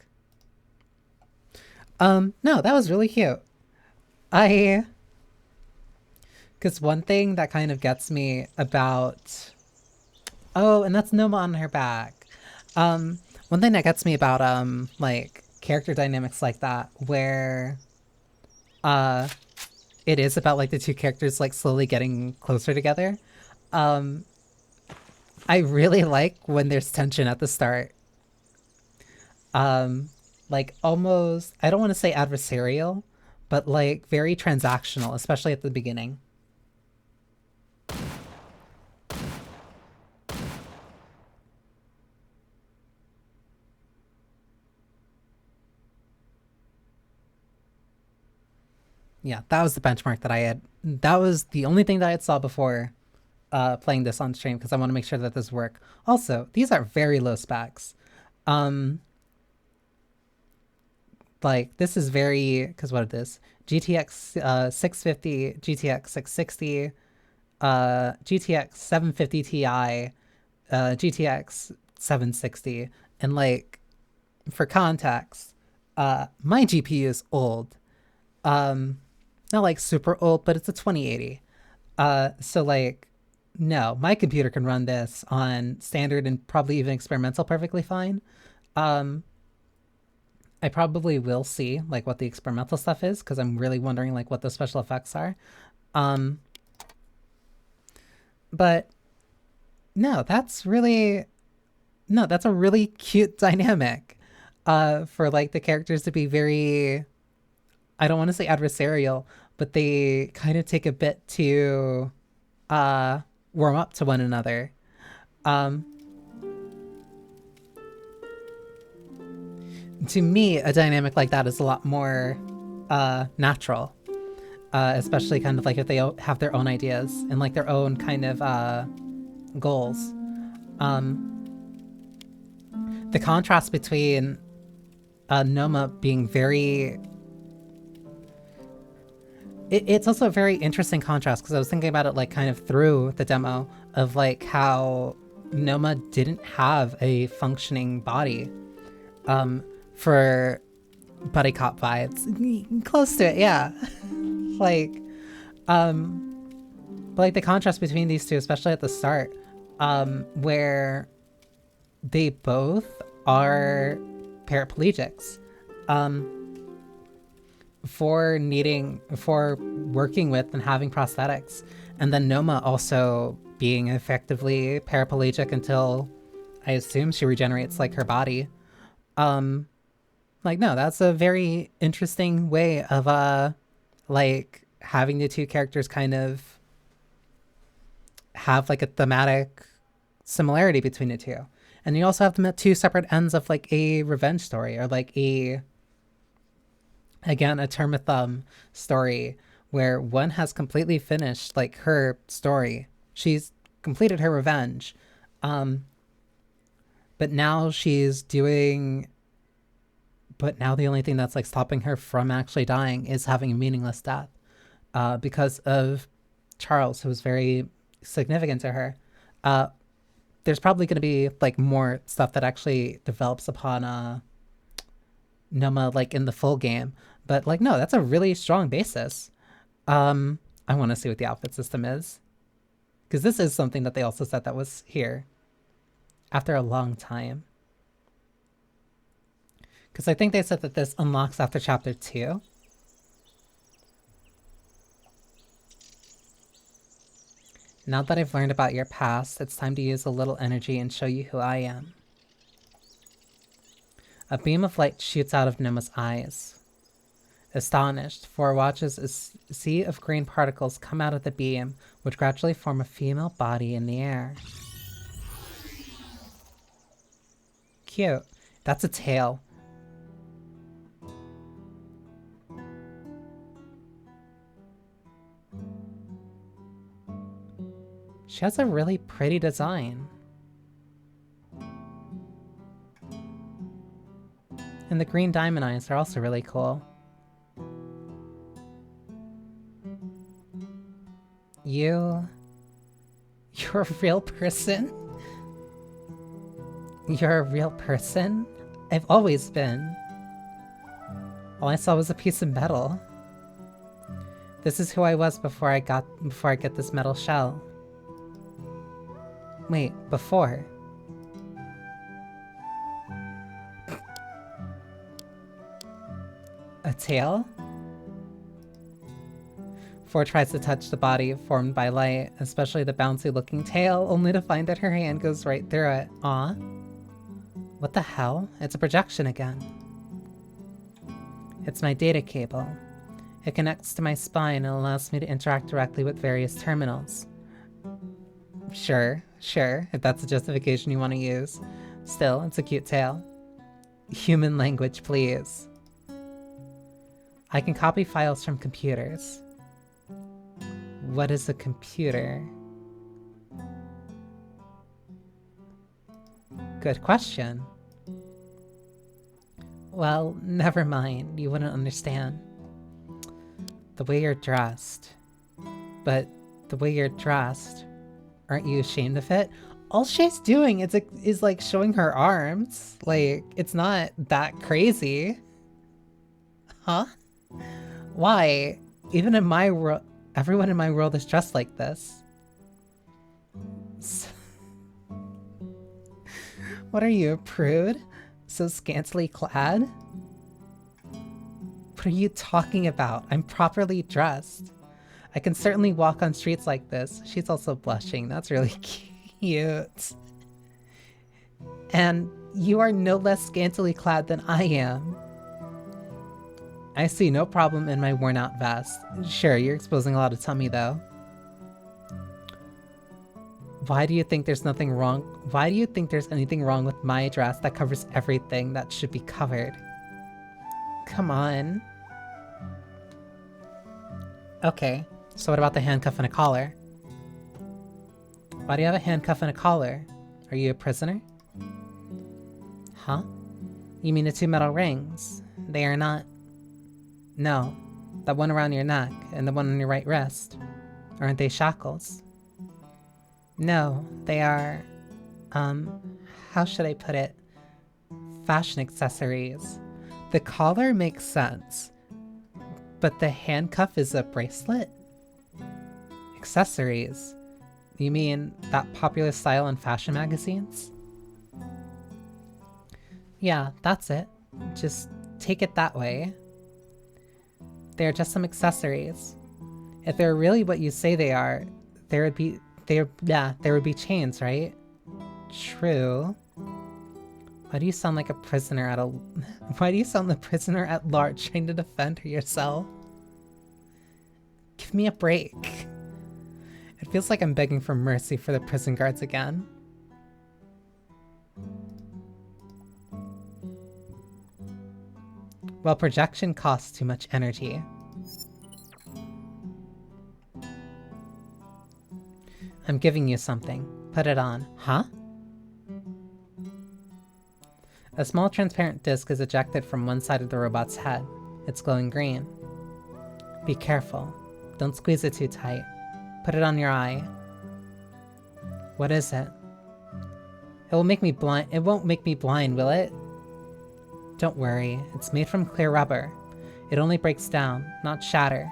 No, that was really cute. Because one thing that kind of gets me about, oh, and that's Noma on her back. One thing that gets me about like character dynamics like that, where it is about like the two characters like slowly getting closer together. I really like when there's tension at the start. Like almost, I don't want to say adversarial, but like very transactional, especially at the beginning. Yeah, that was the benchmark that I had. That was the only thing that I had saw before playing this on stream because I want to make sure that this work. Also, these are very low specs. Like this is very, because what it is, GTX 650, GTX 660, GTX 750 Ti, GTX 760, and like for context, my GPU is old. Not like super old, but it's a 2080. So like, no, my computer can run this on standard and probably even experimental perfectly fine. I probably will see like what the experimental stuff is because I'm really wondering like what the special effects are. But no, that's a really cute dynamic. For like the characters to be very, I don't want to say adversarial, but they kind of take a bit to warm up to one another. To me, a dynamic like that is a lot more natural, especially kind of like if they have their own ideas and like their own kind of goals. The contrast between Noma being very, it's also a very interesting contrast because I was thinking about it like kind of through the demo of like how Noma didn't have a functioning body for buddy cop vibes. Close to it, yeah. Like but like the contrast between these two, especially at the start, where they both are paraplegics. For working with and having prosthetics, and then Noma also being effectively paraplegic until I assume she regenerates like her body. Like no, that's a very interesting way of like having the two characters kind of have like a thematic similarity between the two. And you also have them at two separate ends of like a revenge story or like a term of thumb story where one has completely finished like her story. She's completed her revenge. But now the only thing that's like stopping her from actually dying is having a meaningless death. Because of Charles, who was very significant to her. There's probably going to be like more stuff that actually develops upon Noma like in the full game, but like no, that's a really strong basis. I want to see what the outfit system is. Because this is something that they also said that was here after a long time. Because I think they said that this unlocks after chapter 2. Now that I've learned about your past, it's time to use a little energy and show you who I am. A beam of light shoots out of Noma's eyes. Astonished, Four watches a sea of green particles come out of the beam, which gradually form a female body in the air. Cute. That's a tail. She has a really pretty design. And the green diamond eyes are also really cool. You're a real person? You're a real person? I've always been. All I saw was a piece of metal. This is who I was before I get this metal shell. Wait, before? A tail? Four tries to touch the body formed by light, especially the bouncy-looking tail, only to find that her hand goes right through it. Aw. What the hell? It's a projection again. It's my data cable. It connects to my spine and allows me to interact directly with various terminals. Sure, if that's the justification you want to use. Still, it's a cute tail. Human language, please. I can copy files from computers. What is a computer? Good question. Well, never mind. You wouldn't understand. The way you're dressed. But the way you're dressed, aren't you ashamed of it? All she's doing is like showing her arms. Like, it's not that crazy. Huh? Why? Even in my world, everyone in my world is dressed like this. What are you, a prude? So scantily clad? What are you talking about? I'm properly dressed. I can certainly walk on streets like this. She's also blushing. That's really cute. And you are no less scantily clad than I am. I see no problem in my worn out vest. Sure, you're exposing a lot of tummy though. Why do you think there's nothing wrong? Why do you think there's anything wrong with my dress that covers everything that should be covered? Come on. Okay, so what about the handcuff and a collar? Why do you have a handcuff and a collar? Are you a prisoner? Huh? You mean the two metal rings? They are not... No, that one around your neck and the one on your right wrist. Aren't they shackles? No, they are... how should I put it? Fashion accessories. The collar makes sense. But the handcuff is a bracelet? Accessories? You mean that popular style in fashion magazines? Yeah, that's it. Just take it that way. They're just some accessories. If they're really what you say they are, there would be chains, right? True. Why do you sound like a prisoner at Why do you sound the prisoner at large trying to defend yourself? Give me a break. It feels like I'm begging for mercy for the prison guards again. Well, projection costs too much energy. I'm giving you something. Put it on. Huh? A small transparent disc is ejected from one side of the robot's head. It's glowing green. Be careful. Don't squeeze it too tight. Put it on your eye. What is it? It will make me blind. It won't make me blind, will it? Don't worry. It's made from clear rubber. It only breaks down, not shatter.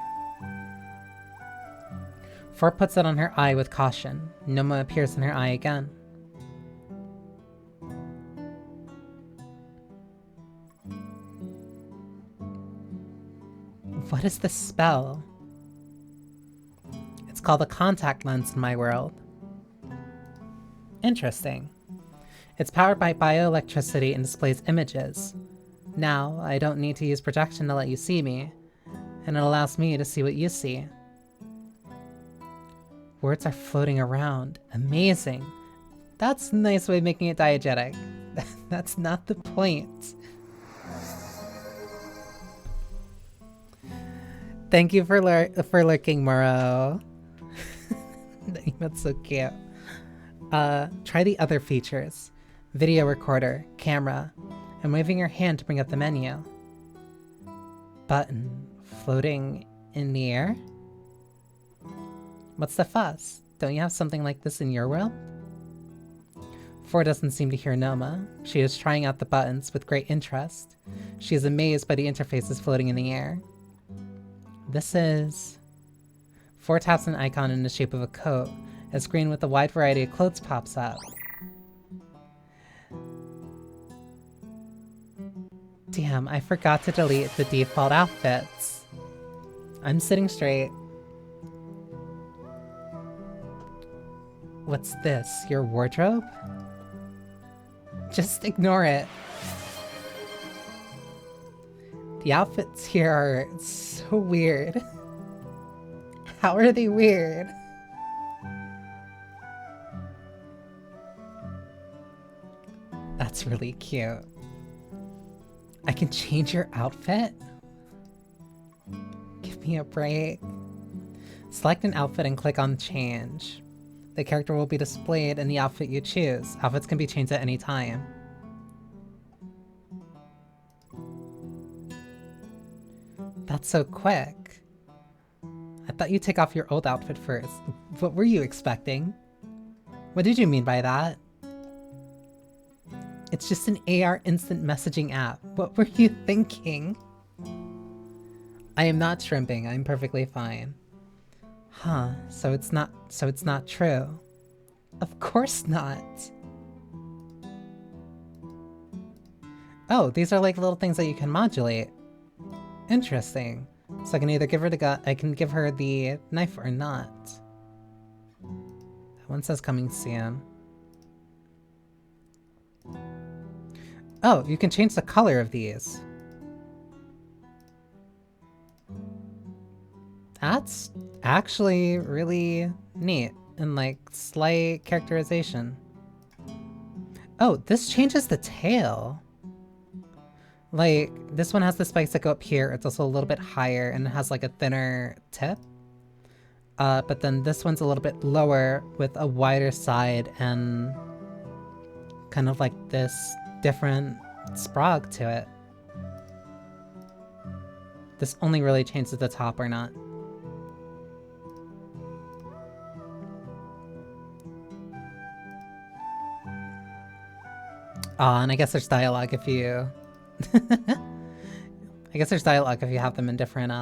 Ford puts it on her eye with caution. Noma appears in her eye again. What is this spell? It's called a contact lens in my world. Interesting. It's powered by bioelectricity and displays images. Now, I don't need to use projection to let you see me, and it allows me to see what you see. Words are floating around. Amazing. That's a nice way of making it diegetic. That's not the point. Thank you for lurking, Moro. That's so cute. Try the other features. Video recorder, camera, and waving your hand to bring up the menu. Button floating in the air? What's the fuss? Don't you have something like this in your world? Ford doesn't seem to hear Noma. She is trying out the buttons with great interest. She is amazed by the interfaces floating in the air. This is... Ford taps an icon in the shape of a coat. A screen with a wide variety of clothes pops up. Damn, I forgot to delete the default outfits. I'm sitting straight. What's this? Your wardrobe? Just ignore it. The outfits here are so weird. How are they weird? That's really cute. I can change your outfit? Give me a break. Select an outfit and click on change. The character will be displayed in the outfit you choose. Outfits can be changed at any time. That's so quick. I thought you'd take off your old outfit first. What were you expecting? What did you mean by that? It's just an AR instant messaging app. What were you thinking? I am not shrimping. I'm perfectly fine. Huh, so it's not true. Of course not. Oh, these are like little things that you can modulate. Interesting. So I can either give her the gun, I can give her the knife or not. That one says coming soon. Oh, you can change the color of these. That's actually really neat and like slight characterization. Oh, this changes the tail. Like, this one has the spikes that go up here. It's also a little bit higher and it has like a thinner tip. But then this one's a little bit lower with a wider side and kind of like this different sprog to it. This only really changes the top or not. And I guess there's dialogue if you... I guess there's dialogue if you have them in different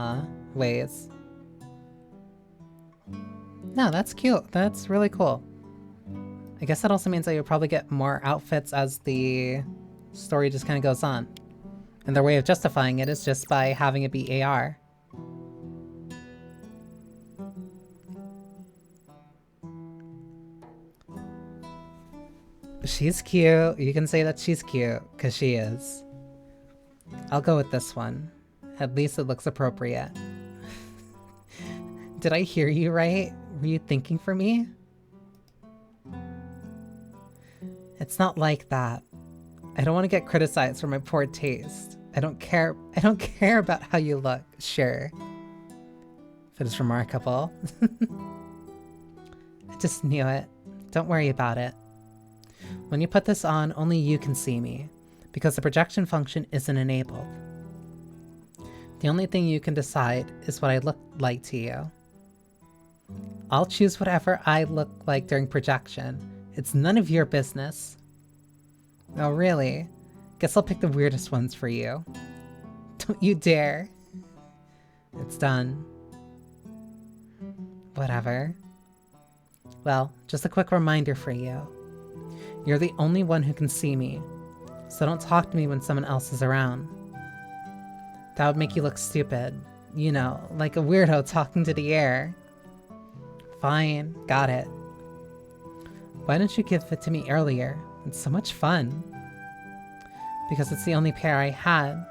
ways. No, that's cute. That's really cool. I guess that also means that you'll probably get more outfits as the story just kind of goes on. And their way of justifying it is just by having it be AR. She's cute. You can say that she's cute, because she is. I'll go with this one. At least it looks appropriate. Did I hear you right? Were you thinking for me? It's not like that. I don't want to get criticized for my poor taste. I don't care about how you look, sure. If it is remarkable. I just knew it. Don't worry about it. When you put this on, only you can see me, because the projection function isn't enabled. The only thing you can decide is what I look like to you. I'll choose whatever I look like during projection. It's none of your business. Oh, really? Guess I'll pick the weirdest ones for you. Don't you dare. It's done. Whatever. Well, just a quick reminder for you. You're the only one who can see me, so don't talk to me when someone else is around. That would make you look stupid. You know, like a weirdo talking to the air. Fine, got it. Why didn't you give it to me earlier? It's so much fun. Because it's the only pair I had.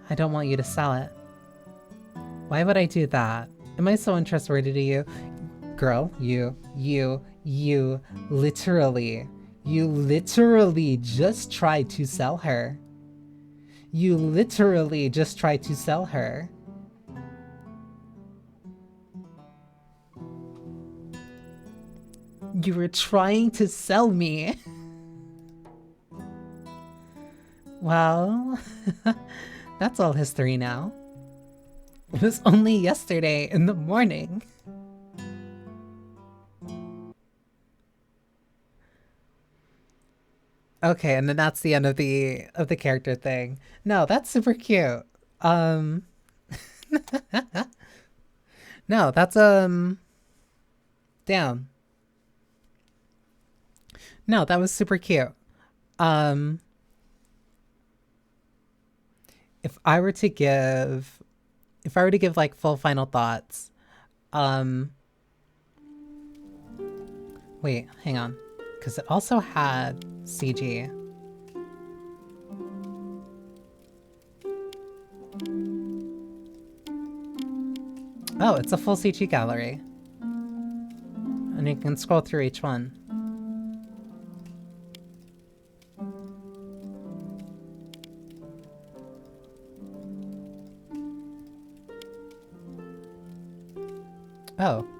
I don't want you to sell it. Why would I do that? Am I so untrustworthy to you? Girl, you literally just tried to sell her. You literally just tried to sell her. You were trying to sell me. Well, that's all history now. It was only yesterday in the morning. Okay, and then that's the end of the character thing. No, that's super cute. No, that's damn. No, that was super cute. If I were to give like full final thoughts, wait, hang on, because it also had CG. Oh, it's a full CG gallery, and you can scroll through each one.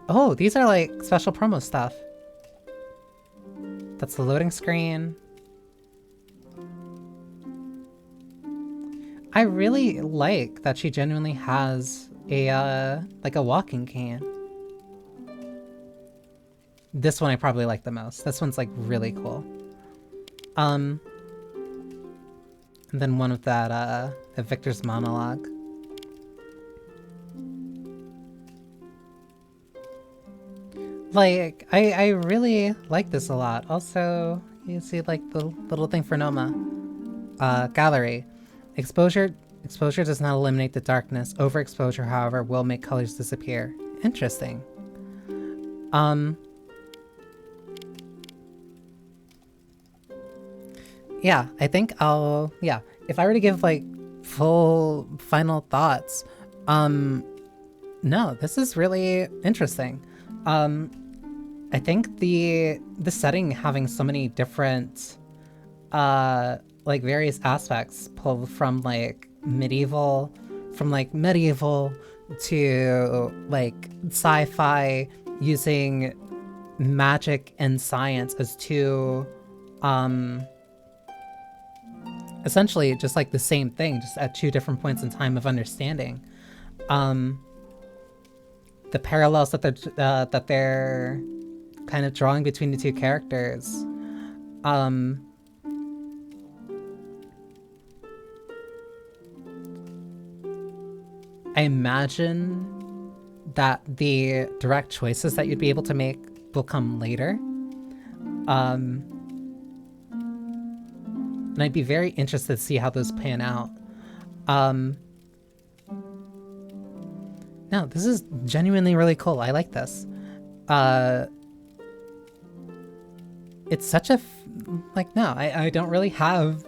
Oh, these are like special promo stuff. That's the loading screen. I really like that she genuinely has a like a walking cane. This one I probably like the most. This one's like really cool. And then one of that Victor's monologue. Like, I really like this a lot. Also, you see like the little thing for Noma. Gallery. Exposure does not eliminate the darkness. Overexposure, however, will make colors disappear. Interesting. Yeah, I think yeah, if I were to give like full final thoughts, no, this is really interesting. I think the setting having so many different like various aspects pulled from like medieval to like sci-fi, using magic and science as two essentially just like the same thing, just at two different points in time of understanding. The parallels that they're kind of drawing between the two characters. I imagine that the direct choices that you'd be able to make will come later. And I'd be very interested to see how those pan out. No, this is genuinely really cool. I like this. It's such a like, no, I don't really have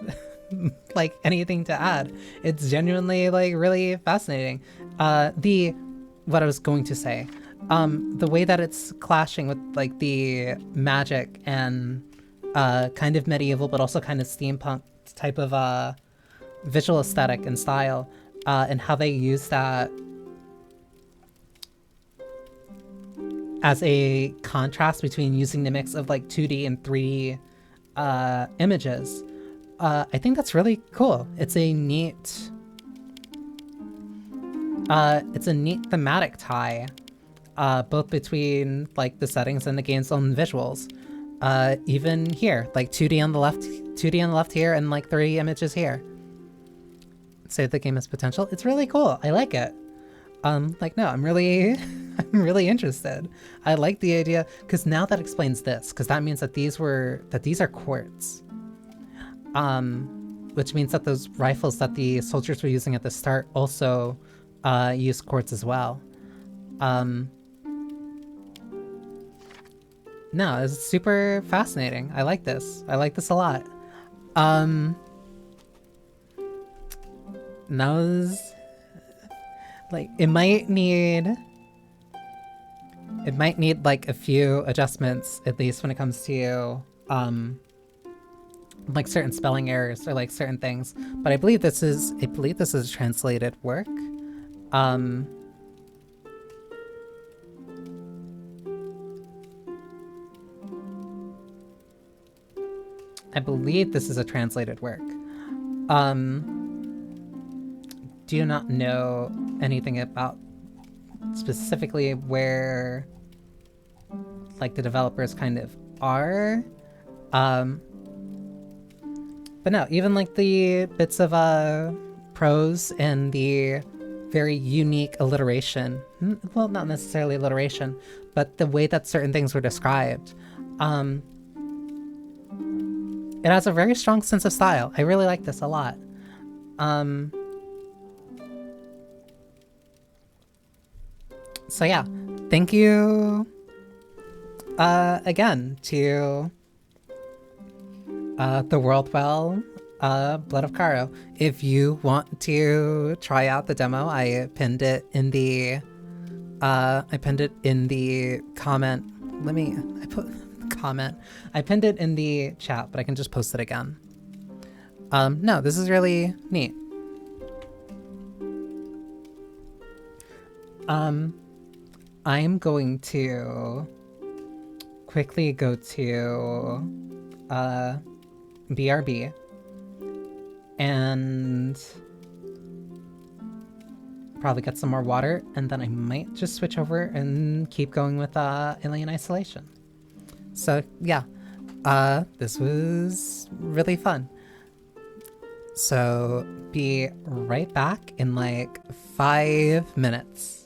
like anything to add. It's genuinely like really fascinating. What I was going to say, the way that it's clashing with like the magic and kind of medieval but also kind of steampunk type of visual aesthetic and style, and how they use that as a contrast between using the mix of like 2D and 3D images. I think that's really cool. It's a neat thematic tie, both between like the settings and the game's own visuals. Even here, like 2D on the left here, and like 3D images here. Say the game has potential. It's really cool. I like it. Like, no, I'm really I'm really interested. I like the idea, because now that explains this, because that means that these are quartz. Which means that those rifles that the soldiers were using at the start also use quartz as well. No, it's super fascinating. I like this. I like this a lot. Nose, like it might need like a few adjustments, at least when it comes to like certain spelling errors or like certain things. But I believe this is translated work. I believe this is a translated work. Do you not know anything about specifically where like the developers kind of are? But no, even like the bits of prose and the very unique alliteration, well, not necessarily alliteration, but the way that certain things were described, it has a very strong sense of style. I really like this a lot. So yeah, thank you again to the World Well Blood of Caro. If you want to try out the demo, I pinned it in the comment. I pinned it in the chat, but I can just post it again. No, this is really neat. I'm going to quickly go to BRB and probably get some more water, and then I might just switch over and keep going with Alien Isolation. So yeah, this was really fun. So be right back in like 5 minutes.